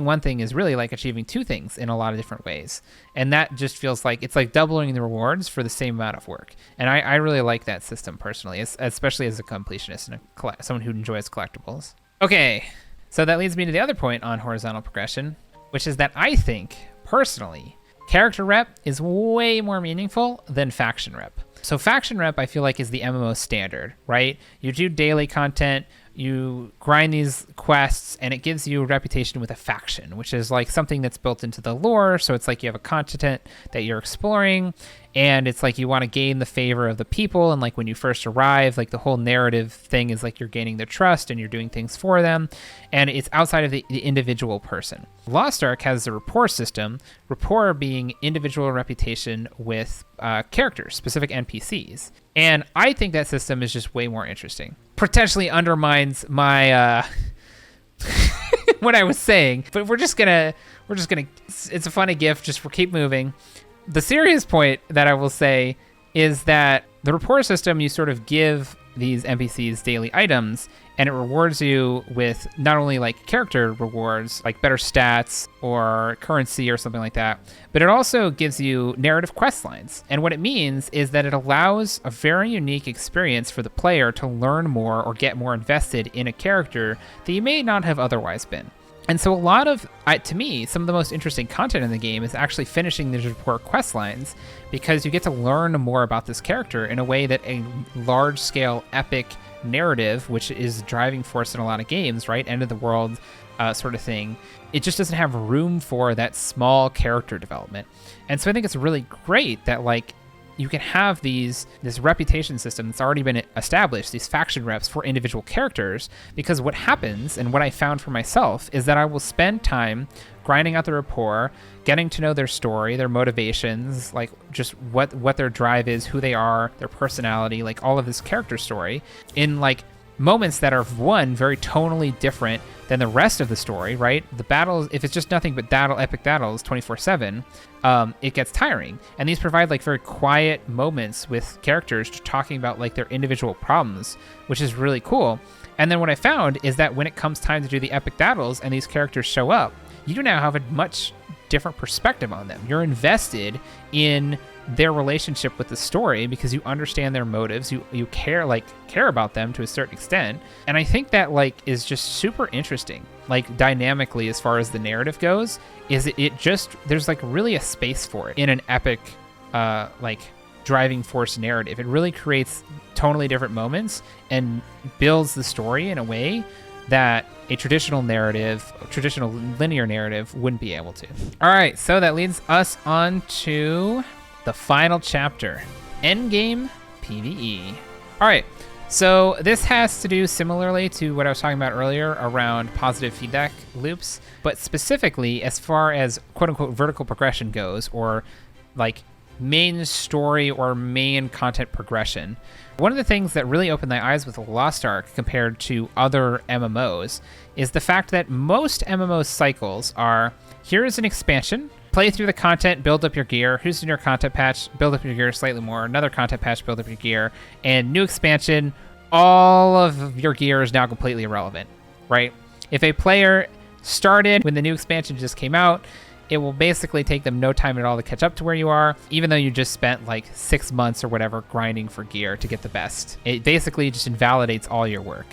Speaker 1: one thing is really like achieving two things in a lot of different ways. And that just feels like it's like doubling the rewards for the same amount of work. And I really like that system personally, especially as a completionist and someone who enjoys collectibles. Okay, so that leads me to the other point on horizontal progression, which is that I think, personally, character rep is way more meaningful than faction rep. So faction rep, I feel like, is the MMO standard, right? You do daily content, you grind these quests, and it gives you a reputation with a faction, which is like something that's built into the lore. So it's like you have a content that you're exploring, and it's like you want to gain the favor of the people. And like when you first arrive, like the whole narrative thing is like you're gaining their trust and you're doing things for them. And it's outside of the individual person. Lost Ark has a rapport system, rapport being individual reputation with characters, specific NPCs. And I think that system is just way more interesting. Potentially undermines my what I was saying, but we're just gonna it's a funny gift, just keep moving. The serious point that I will say is that the rapport system, you sort of give these NPCs daily items, and it rewards you with not only like character rewards, like better stats or currency or something like that, but it also gives you narrative quest lines. And what it means is that it allows a very unique experience for the player to learn more or get more invested in a character that you may not have otherwise been. And so a lot of, to me, some of the most interesting content in the game is actually finishing these report quest lines, because you get to learn more about this character in a way that a large-scale epic narrative, which is the driving force in a lot of games, right? End of the world sort of thing. It just doesn't have room for that small character development. And so I think it's really great that like you can have this reputation system that's already been established, these faction reps for individual characters, because what happens, and what I found for myself, is that I will spend time grinding out the rapport, getting to know their story, their motivations, like just what their drive is, who they are, their personality, like all of this character story, in like moments that are, one, very tonally different than the rest of the story, right? The battles, if it's just nothing but epic battles 24/7, it gets tiring. And these provide like very quiet moments with characters just talking about like their individual problems, which is really cool. And then what I found is that when it comes time to do the epic battles and these characters show up, you now have a much different perspective on them. You're invested in their relationship with the story because you understand their motives. You care about them to a certain extent. And I think that like is just super interesting, like dynamically as far as the narrative goes, is it just, there's like really a space for it in an epic like driving force narrative. It really creates totally different moments and builds the story in a way that a traditional linear narrative wouldn't be able to. All right, so that leads us on to the final chapter, Endgame PvE. All right, so this has to do similarly to what I was talking about earlier around positive feedback loops, but specifically as far as quote unquote vertical progression goes, or like main story or main content progression. One of the things that really opened my eyes with Lost Ark compared to other MMOs is the fact that most MMO cycles are, here's an expansion, play through the content, build up your gear, here's a new content patch, build up your gear slightly more, another content patch, build up your gear, and new expansion, all of your gear is now completely irrelevant, right? If a player started when the new expansion just came out, it will basically take them no time at all to catch up to where you are, even though you just spent like 6 months or whatever grinding for gear to get the best. It basically just invalidates all your work.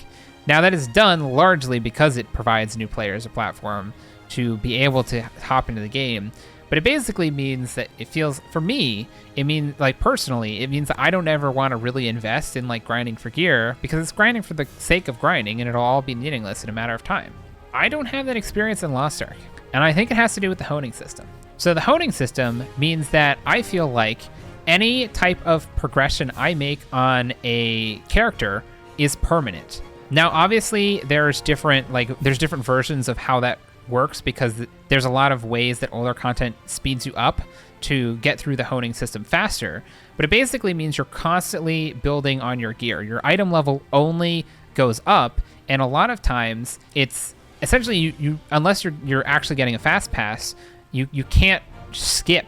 Speaker 1: Now that is done largely because it provides new players a platform to be able to hop into the game. But it basically means that it feels, for me, it means like personally, it means that I don't ever want to really invest in like grinding for gear because it's grinding for the sake of grinding and it'll all be meaningless in a matter of time. I don't have that experience in Lost Ark. And I think it has to do with the honing system. So the honing system means that I feel like any type of progression I make on a character is permanent. Now, obviously, there's different versions of how that works because there's a lot of ways that older content speeds you up to get through the honing system faster. But it basically means you're constantly building on your gear. Your item level only goes up, and a lot of times it's essentially you unless you're actually getting a fast pass, you can't skip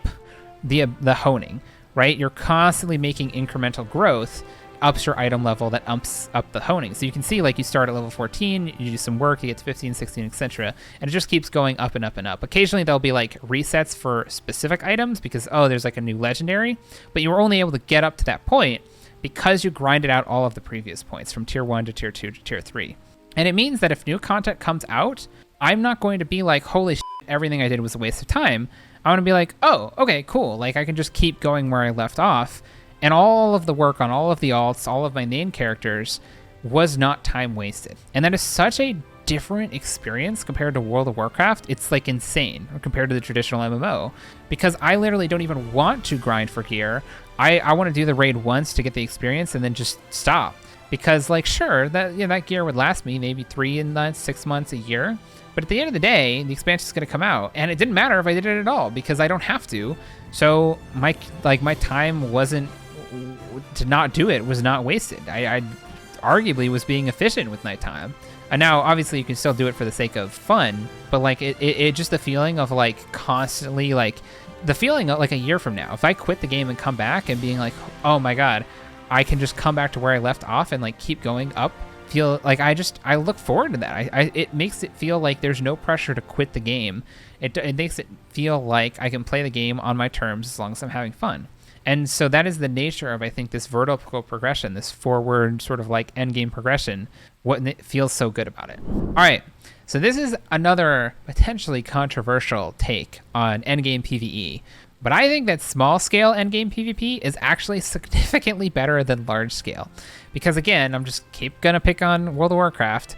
Speaker 1: the honing, right? You're constantly making incremental growth, ups your item level that umps up the honing. So you can see like you start at level 14, you do some work, you get to 15, 16, etc. And it just keeps going up and up and up. Occasionally there'll be like resets for specific items because, oh, there's like a new legendary, but you were only able to get up to that point because you grinded out all of the previous points from tier 1 to tier 2 to tier 3. And it means that if new content comes out, I'm not going to be like, holy shit, everything I did was a waste of time. I want to be like, oh, okay, cool. Like I can just keep going where I left off. And all of the work on all of the alts, all of my main characters was not time wasted. And that is such a different experience compared to World of Warcraft. It's like insane compared to the traditional MMO because I literally don't even want to grind for gear. I want to do the raid once to get the experience and then just stop. Because like, sure, that gear would last me maybe 3 months, 6 months, a year. But at the end of the day, the expansion is going to come out. And it didn't matter if I did it at all because I don't have to. So my time wasn't, to not do it was not wasted. I arguably was being efficient with nighttime. And now obviously you can still do it for the sake of fun. But like it just the feeling of like constantly like the feeling like a year from now, if I quit the game and come back and being like, oh my God, I can just come back to where I left off and like keep going up, feel like I look forward to that. It makes it feel like there's no pressure to quit the game. It makes it feel like I can play the game on my terms as long as I'm having fun. And so that is the nature of, I think, this vertical progression, this forward sort of like endgame progression, what it feels so good about it. All right, so this is another potentially controversial take on endgame PvE, but I think that small scale endgame PvP is actually significantly better than large scale. Because again, I'm just gonna pick on World of Warcraft.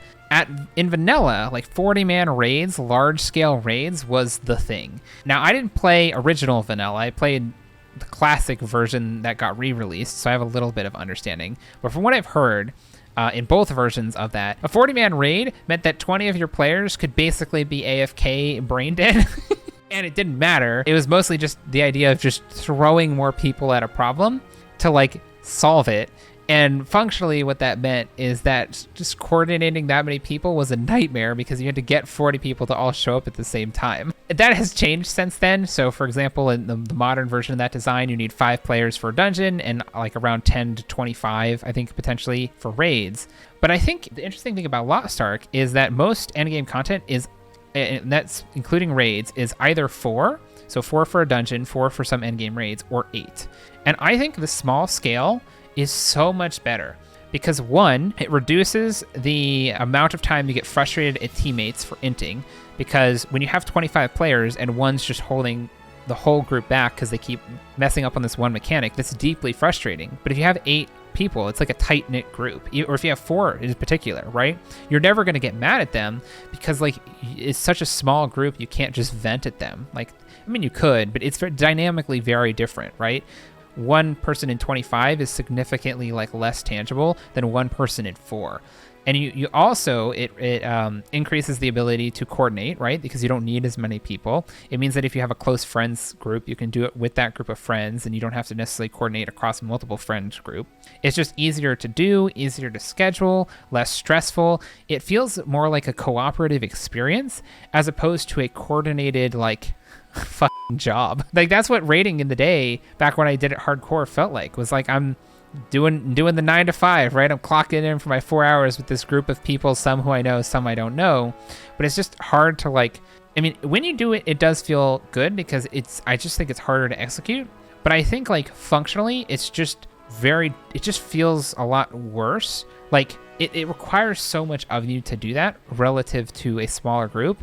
Speaker 1: In vanilla, like 40-man raids, large scale raids was the thing. Now, I didn't play original vanilla, I played the classic version that got re-released, so I have a little bit of understanding. But from what I've heard, in both versions of that, a 40-man raid meant that 20 of your players could basically be AFK brain dead. And it didn't matter. It was mostly just the idea of just throwing more people at a problem to like solve it. And functionally what that meant is that just coordinating that many people was a nightmare because you had to get 40 people to all show up at the same time. That has changed since then. So for example, in the modern version of that design, you need 5 players for a dungeon and like around 10 to 25, I think, potentially for raids. But I think the interesting thing about Lost Ark is that most endgame content is, and that's including raids, is either 4, so 4 for a dungeon, 4 for some endgame raids, or 8. And I think the small scale is so much better because 1, it reduces the amount of time you get frustrated at teammates for inting, because when you have 25 players and one's just holding the whole group back because they keep messing up on this one mechanic, that's deeply frustrating. But if you have 8 people, it's like a tight-knit group. Or if you have 4 in particular, right? You're never going to get mad at them because like it's such a small group, you can't just vent at them. Like, I mean, you could, but it's dynamically very different, right? One person in 25 is significantly like less tangible than one person in 4. And you also, it increases the ability to coordinate, right? Because you don't need as many people. It means that if you have a close friends group, you can do it with that group of friends and you don't have to necessarily coordinate across multiple friends group. It's just easier to do, easier to schedule, less stressful. It feels more like a cooperative experience as opposed to a coordinated like fucking job. Like that's what raiding in the day back when I did it hardcore felt like. Was like I'm doing the 9 to 5, right? I'm clocking in for my 4 hours with this group of people, some who I know, some I don't know. But it's just hard to like, I mean, when you do it, it does feel good because I just think it's harder to execute. But I think like functionally, it just feels a lot worse. Like it requires so much of you to do that relative to a smaller group.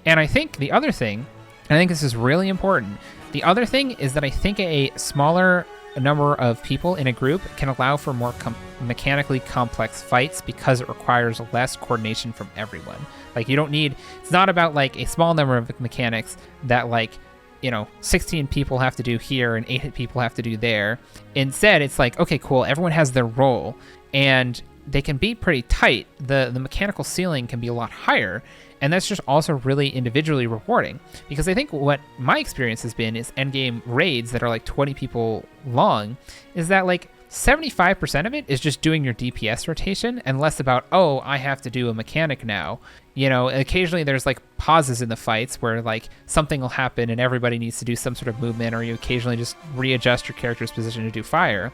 Speaker 1: And I think the other thing, I think this is really important. The other thing is that I think a smaller number of people in a group can allow for more mechanically complex fights because it requires less coordination from everyone. Like you don't need, it's not about like a small number of mechanics that like, 16 people have to do here and 8 people have to do there. Instead, it's like, okay, cool, everyone has their role and they can be pretty tight. The mechanical ceiling can be a lot higher. And that's just also really individually rewarding because I think what my experience has been is endgame raids that are like 20 people long is that like 75% of it is just doing your DPS rotation and less about, oh, I have to do a mechanic now. Occasionally there's like pauses in the fights where like something will happen and everybody needs to do some sort of movement, or you occasionally just readjust your character's position to do fire.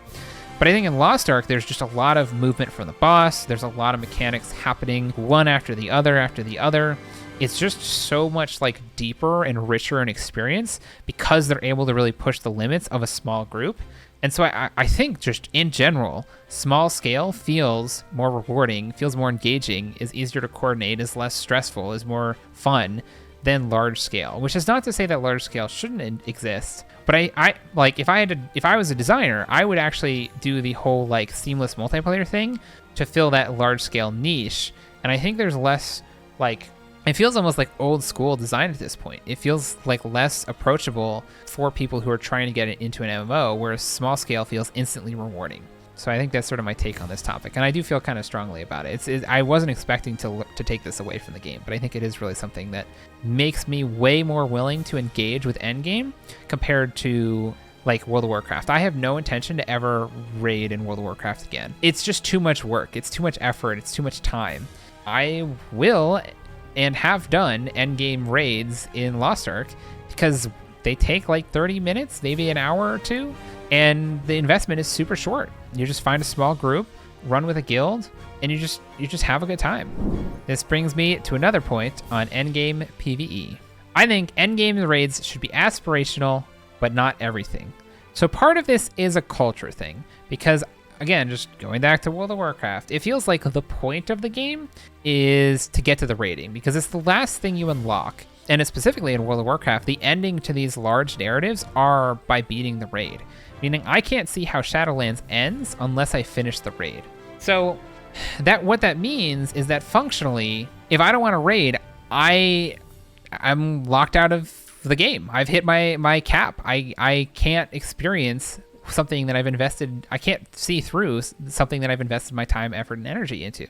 Speaker 1: But I think in Lost Ark, there's just a lot of movement from the boss. There's a lot of mechanics happening one after the other. It's just so much like deeper and richer in experience because they're able to really push the limits of a small group. And so I think just in general, small scale feels more rewarding, feels more engaging, is easier to coordinate, is less stressful, is more fun than large scale, which is not to say that large scale shouldn't exist. But I like if I was a designer, I would actually do the whole like seamless multiplayer thing to fill that large scale niche. And I think there's less like, it feels almost like old school design at this point. It feels like less approachable for people who are trying to get it into an MMO, whereas small scale feels instantly rewarding. So I think that's sort of my take on this topic, and I do feel kind of strongly about it. I wasn't expecting to take this away from the game, but I think it is really something that makes me way more willing to engage with Endgame compared to like World of Warcraft. I have no intention to ever raid in World of Warcraft again. It's just too much work. It's too much effort. It's too much time. I will and have done Endgame raids in Lost Ark because they take like 30 minutes, maybe an hour or two, and the investment is super short. You just find a small group, run with a guild, and you just have a good time. This brings me to another point on endgame PvE. I think endgame raids should be aspirational, but not everything. So part of this is a culture thing, because again, just going back to World of Warcraft, it feels like the point of the game is to get to the raiding, because it's the last thing you unlock. And specifically in World of Warcraft, the ending to these large narratives are by beating the raid. Meaning I can't see how Shadowlands ends unless I finish the raid. So what that means is that functionally, if I don't want to raid, I'm locked out of the game. I've hit my cap. I can't experience something that I've invested. I can't see through something that I've invested my time, effort, and energy into.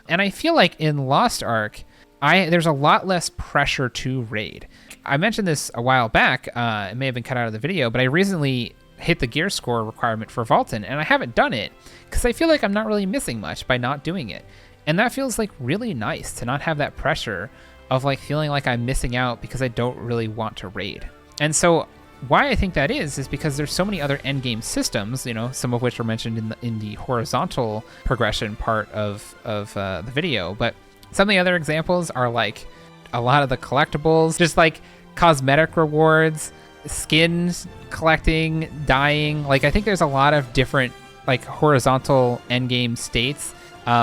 Speaker 1: And I feel like in Lost Ark, there's a lot less pressure to raid. I mentioned this a while back. It may have been cut out of the video, but I recently hit the gear score requirement for Vaulton, and I haven't done it because I feel like I'm not really missing much by not doing it. And that feels like really nice to not have that pressure of like feeling like I'm missing out because I don't really want to raid. And so why I think that is because there's so many other endgame systems, some of which are mentioned in the horizontal progression part of the video. But some of the other examples are like a lot of the collectibles, just like cosmetic rewards, skins collecting, dying. Like I think there's a lot of different like horizontal endgame states.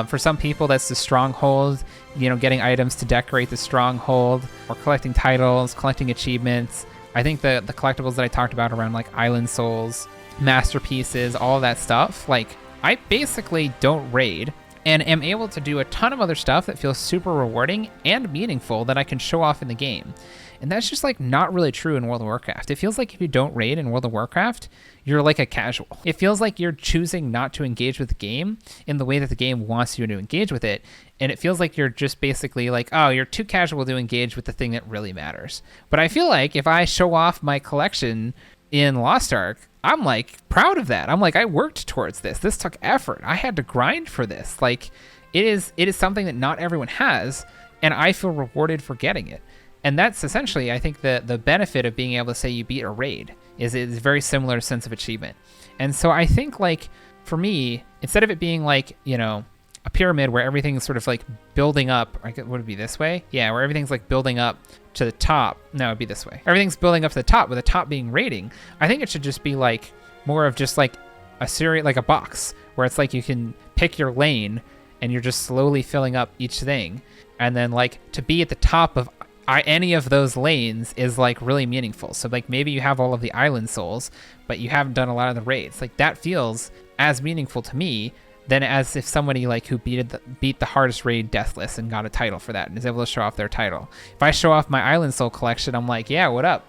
Speaker 1: For some people, that's the stronghold, getting items to decorate the stronghold, or collecting titles, collecting achievements. I think the collectibles that I talked about around like island souls, masterpieces, all of that stuff, like I basically don't raid and am able to do a ton of other stuff that feels super rewarding and meaningful that I can show off in the game. And that's just like not really true in World of Warcraft. It feels like if you don't raid in World of Warcraft, you're like a casual. It feels like you're choosing not to engage with the game in the way that the game wants you to engage with it. And it feels like you're just basically like, oh, you're too casual to engage with the thing that really matters. But I feel like if I show off my collection in Lost Ark, I'm like proud of that. I'm like, I worked towards this. This took effort. I had to grind for this. Like it is something that not everyone has, and I feel rewarded for getting it. And that's essentially, I think, the benefit of being able to say you beat a raid is it's a very similar sense of achievement. And so I think, like, for me, instead of it being like, a pyramid where everything's sort of like building up, would it be this way? Yeah, where everything's like building up to the top. No, it'd be this way. Everything's building up to the top with the top being raiding. I think it should just be like more of just like a series, like a box where it's like you can pick your lane and you're just slowly filling up each thing. And then like to be at the top of any of those lanes is like really meaningful. So like maybe you have all of the island souls, but you haven't done a lot of the raids. Like that feels as meaningful to me than as if somebody like who beat the hardest raid Deathless and got a title for that and is able to show off their title. If I show off my island soul collection, I'm like, yeah, what up?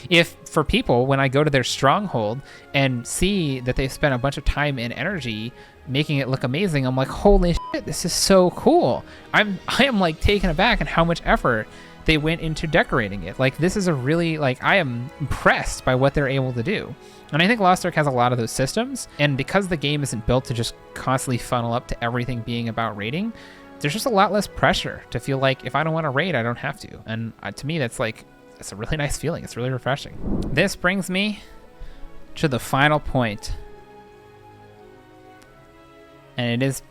Speaker 1: If for people, when I go to their stronghold and see that they've spent a bunch of time and energy making it look amazing, I'm like, holy shit, this is so cool. I am like taken aback at how much effort they went into decorating it. Like this is a really, like, I am impressed by what they're able to do. And I think Lost Ark has a lot of those systems, and because the game isn't built to just constantly funnel up to everything being about raiding, there's just a lot less pressure to feel like if I don't want to raid, I don't have to. And to me, that's like, it's a really nice feeling. It's really refreshing. This brings me to the final point, and it is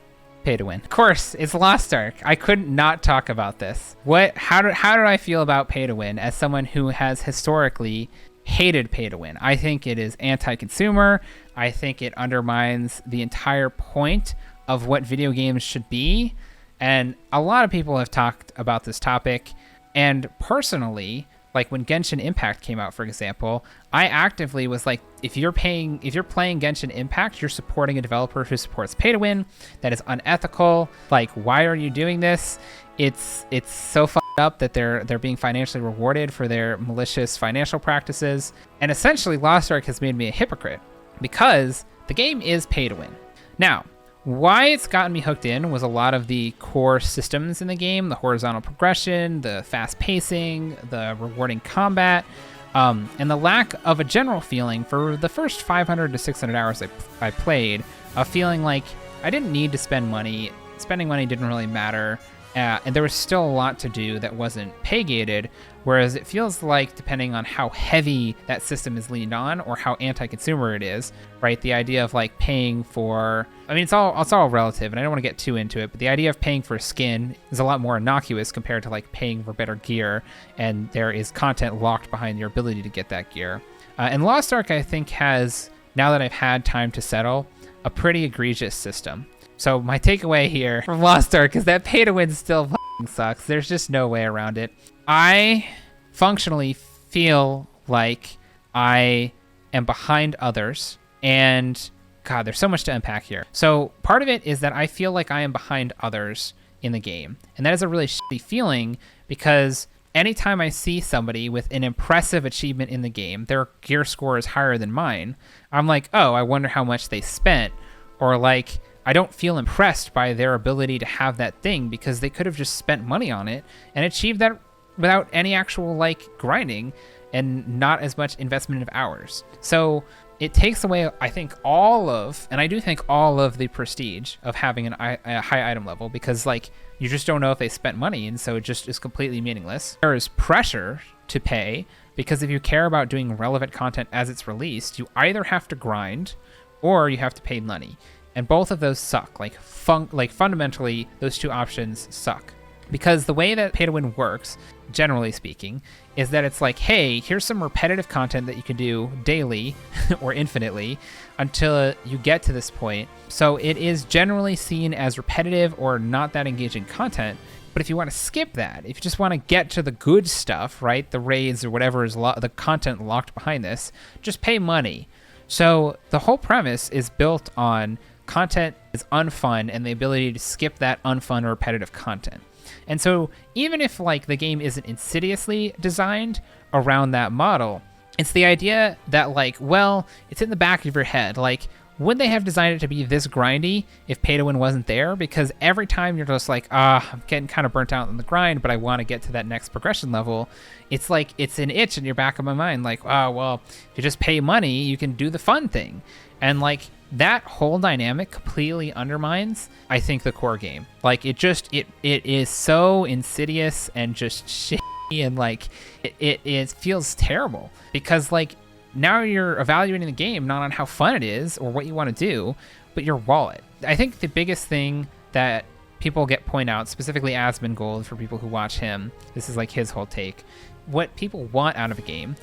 Speaker 1: pay to win. Of course, it's Lost Ark. I couldn't not talk about this. How do I feel about pay to win as someone who has historically hated pay to win? I think it is anti-consumer. I think it undermines the entire point of what video games should be. And a lot of people have talked about this topic. And personally, like when Genshin Impact came out, for example, I actively was like, if you're playing Genshin Impact, you're supporting a developer who supports pay to win. That is unethical. Like, why are you doing this? It's so fucked up that they're being financially rewarded for their malicious financial practices. And essentially, Lost Ark has made me a hypocrite because the game is pay to win. Now, why it's gotten me hooked in was a lot of the core systems in the game, the horizontal progression, the fast pacing, the rewarding combat, and the lack of a general feeling for the first 500 to 600 hours I played, of feeling like I didn't need to spend money. Spending money didn't really matter. And there was still a lot to do that wasn't pay gated, whereas it feels like, depending on how heavy that system is leaned on or how anti-consumer it is, right? The idea of like paying for, I mean, it's all relative, and I don't want to get too into it, but the idea of paying for a skin is a lot more innocuous compared to like paying for better gear, and there is content locked behind your ability to get that gear. And Lost Ark, I think, has, now that I've had time to settle, a pretty egregious system. So my takeaway here from Lost Ark is that pay to win still f***ing sucks. There's just no way around it. I functionally feel like I am behind others, and God, there's so much to unpack here. So part of it is that I feel like I am behind others in the game, and that is a really shitty feeling, because anytime I see somebody with an impressive achievement in the game, their gear score is higher than mine, I'm like, oh, I wonder how much they spent, or like, I don't feel impressed by their ability to have that thing, because they could have just spent money on it and achieved that without any actual like grinding and not as much investment of hours. So it takes away, I think, all of the prestige of having a high item level, because like you just don't know if they spent money, and so it just is completely meaningless. There is pressure to pay, because if you care about doing relevant content as it's released, you either have to grind or you have to pay money. And both of those suck. Like fundamentally, those two options suck. Because the way that pay to win works, generally speaking, is that it's like, hey, here's some repetitive content that you can do daily or infinitely until you get to this point. So it is generally seen as repetitive or not that engaging content. But if you want to skip that, if you just want to get to the good stuff, right, the raids or whatever is the content locked behind this, just pay money. So the whole premise is built on content is unfun and the ability to skip that unfun or repetitive content. And so even if like the game isn't insidiously designed around that model, it's the idea that like, well, it's in the back of your head. Like, would they have designed it to be this grindy if pay to win wasn't there? Because every time you're just like, I'm getting kind of burnt out on the grind, but I want to get to that next progression level. It's like, it's an itch in your back of my mind. Like, oh, well, if you just pay money, you can do the fun thing. And like, that whole dynamic completely undermines, I think, the core game. Like, it is so insidious and just shitty, and like it feels terrible, because like now you're evaluating the game not on how fun it is or what you want to do, but your wallet. I think the biggest thing that people point out, specifically Asmongold, for people who watch him, this is like his whole take, what people want out of a game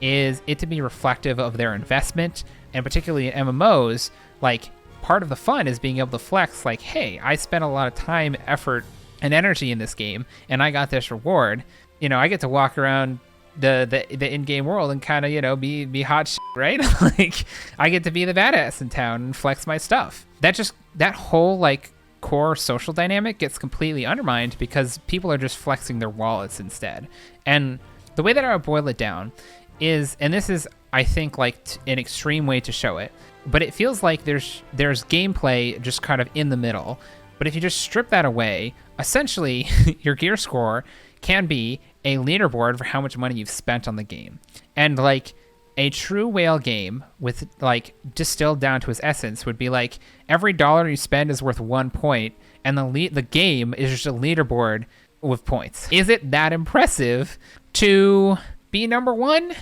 Speaker 1: is it to be reflective of their investment. And particularly in MMOs, like, part of the fun is being able to flex, like, hey, I spent a lot of time, effort, and energy in this game, and I got this reward. You know, I get to walk around the in-game world and kind of, you know, be hot shit, right? Like, I get to be the badass in town and flex my stuff. That whole, like, core social dynamic gets completely undermined because people are just flexing their wallets instead. And the way that I would boil it down is, and this is, I think, like an extreme way to show it, but it feels like there's gameplay just kind of in the middle. But if you just strip that away, essentially your gear score can be a leaderboard for how much money you've spent on the game. And like a true whale game, with like distilled down to its essence, would be like every dollar you spend is worth 1 point, and the game is just a leaderboard with points. Is it that impressive to be number one?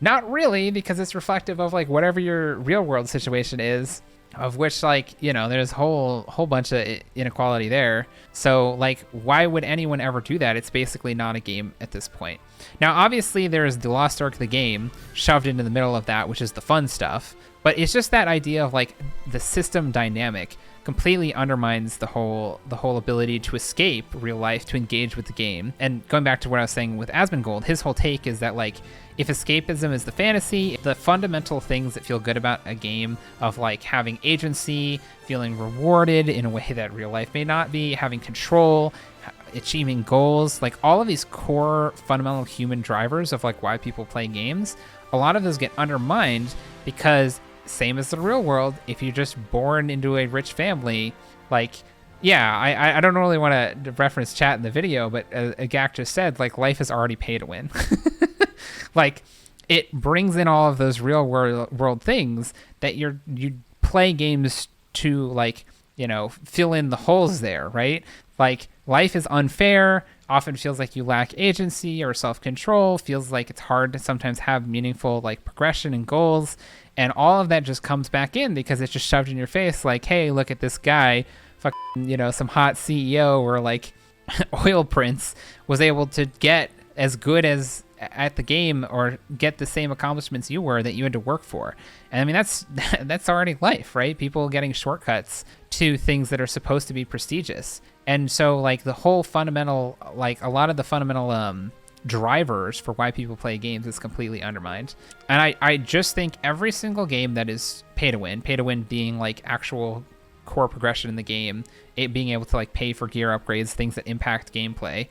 Speaker 1: Not really, because it's reflective of like whatever your real world situation is, of which, like, you know, there's a whole bunch of inequality there. So like, why would anyone ever do that? It's basically not a game at this point. Now, obviously there's the Lost Ark, the game, shoved into the middle of that, which is the fun stuff. But it's just that idea of like the system dynamic completely undermines the whole ability to escape real life, to engage with the game. And going back to what I was saying with Asmongold, his whole take is that like, if escapism is the fantasy, the fundamental things that feel good about a game of like having agency, feeling rewarded in a way that real life may not be, having control, achieving goals, like all of these core fundamental human drivers of like why people play games, a lot of those get undermined because, same as the real world, if you're just born into a rich family, like, yeah, I don't really want to reference chat in the video, but Agak just said, like, life is already pay to win. Like, it brings in all of those real world things that you play games to, like, you know, fill in the holes there, right? Like, life is unfair, often feels like you lack agency or self-control, feels like it's hard to sometimes have meaningful, like, progression and goals. And all of that just comes back in because it's just shoved in your face like, hey, look at this guy, you know, some hot CEO or, like, oil prince was able to get as good as at the game or get the same accomplishments you were that you had to work for. And I mean, that's already life, right? People getting shortcuts to things that are supposed to be prestigious. And so, like, the whole fundamental, like, a lot of the fundamental drivers for why people play games is completely undermined. And I just think every single game that is pay to win being, like, actual core progression in the game, it being able to, like, pay for gear upgrades, things that impact gameplay,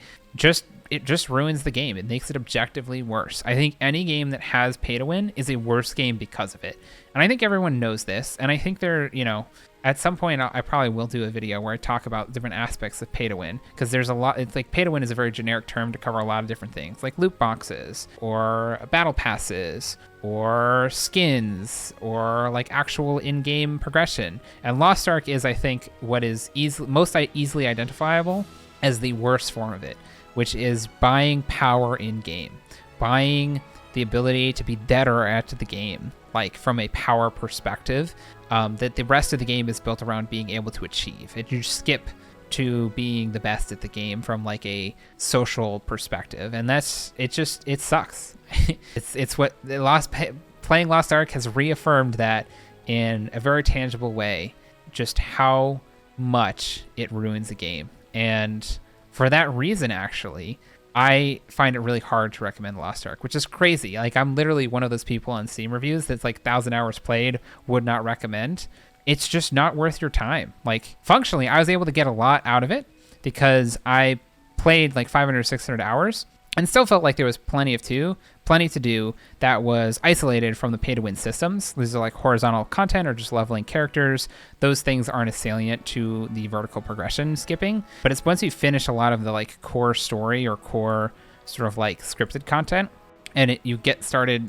Speaker 1: it just ruins the game. It makes it objectively worse. I think any game that has pay to win is a worse game because of it. And I think everyone knows this. And I think they're, you know, at some point I probably will do a video where I talk about different aspects of pay to win, because there's a lot. It's like pay to win is a very generic term to cover a lot of different things, like loot boxes or battle passes or skins or, like, actual in-game progression. And Lost Ark is, I think, what is most easily identifiable as the worst form of it, which is buying power in game, buying the ability to be better at the game, like, from a power perspective, that the rest of the game is built around being able to achieve. You skip to being the best at the game from, like, a social perspective, and it sucks. it's what playing Lost Ark has reaffirmed that in a very tangible way, just how much it ruins a game. And for that reason, actually, I find it really hard to recommend Lost Ark, which is crazy. Like, I'm literally one of those people on Steam reviews that's like 1,000 hours played, would not recommend. It's just not worth your time. Like, functionally, I was able to get a lot out of it because I played like 500, 600 hours and still felt like there was plenty to do that was isolated from the pay-to-win systems. These are like horizontal content or just leveling characters. Those things aren't as salient to the vertical progression skipping. But it's once you finish a lot of the, like, core story or core sort of, like, scripted content, and you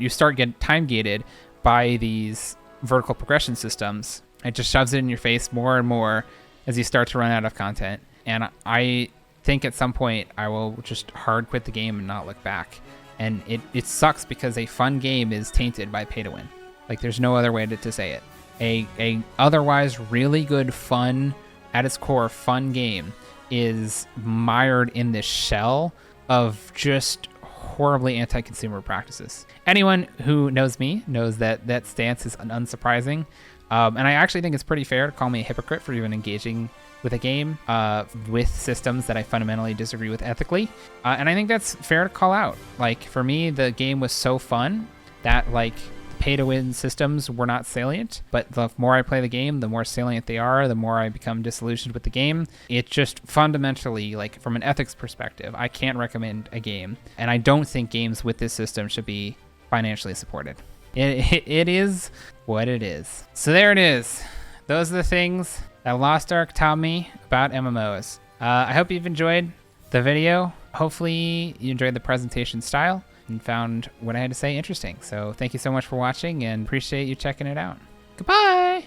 Speaker 1: start getting time gated by these vertical progression systems. It just shoves it in your face more and more as you start to run out of content. And I think at some point I will just hard quit the game and not look back. And it sucks because a fun game is tainted by pay to win. Like, there's no other way to say it. A otherwise really good, fun, at its core, fun game is mired in this shell of just horribly anti-consumer practices. Anyone who knows me knows that stance is unsurprising. And I actually think it's pretty fair to call me a hypocrite for even engaging with a game with systems that I fundamentally disagree with ethically. And I think that's fair to call out. Like, for me, the game was so fun that, like, pay-to-win systems were not salient. But the more I play the game, the more salient they are, the more I become disillusioned with the game. It just fundamentally, like, from an ethics perspective, I can't recommend a game. And I don't think games with this system should be financially supported. It is what it is. So there it is. Those are the things that Lost Ark taught me about MMOs. I hope you've enjoyed the video. Hopefully you enjoyed the presentation style and found what I had to say interesting. So thank you so much for watching and appreciate you checking it out. Goodbye!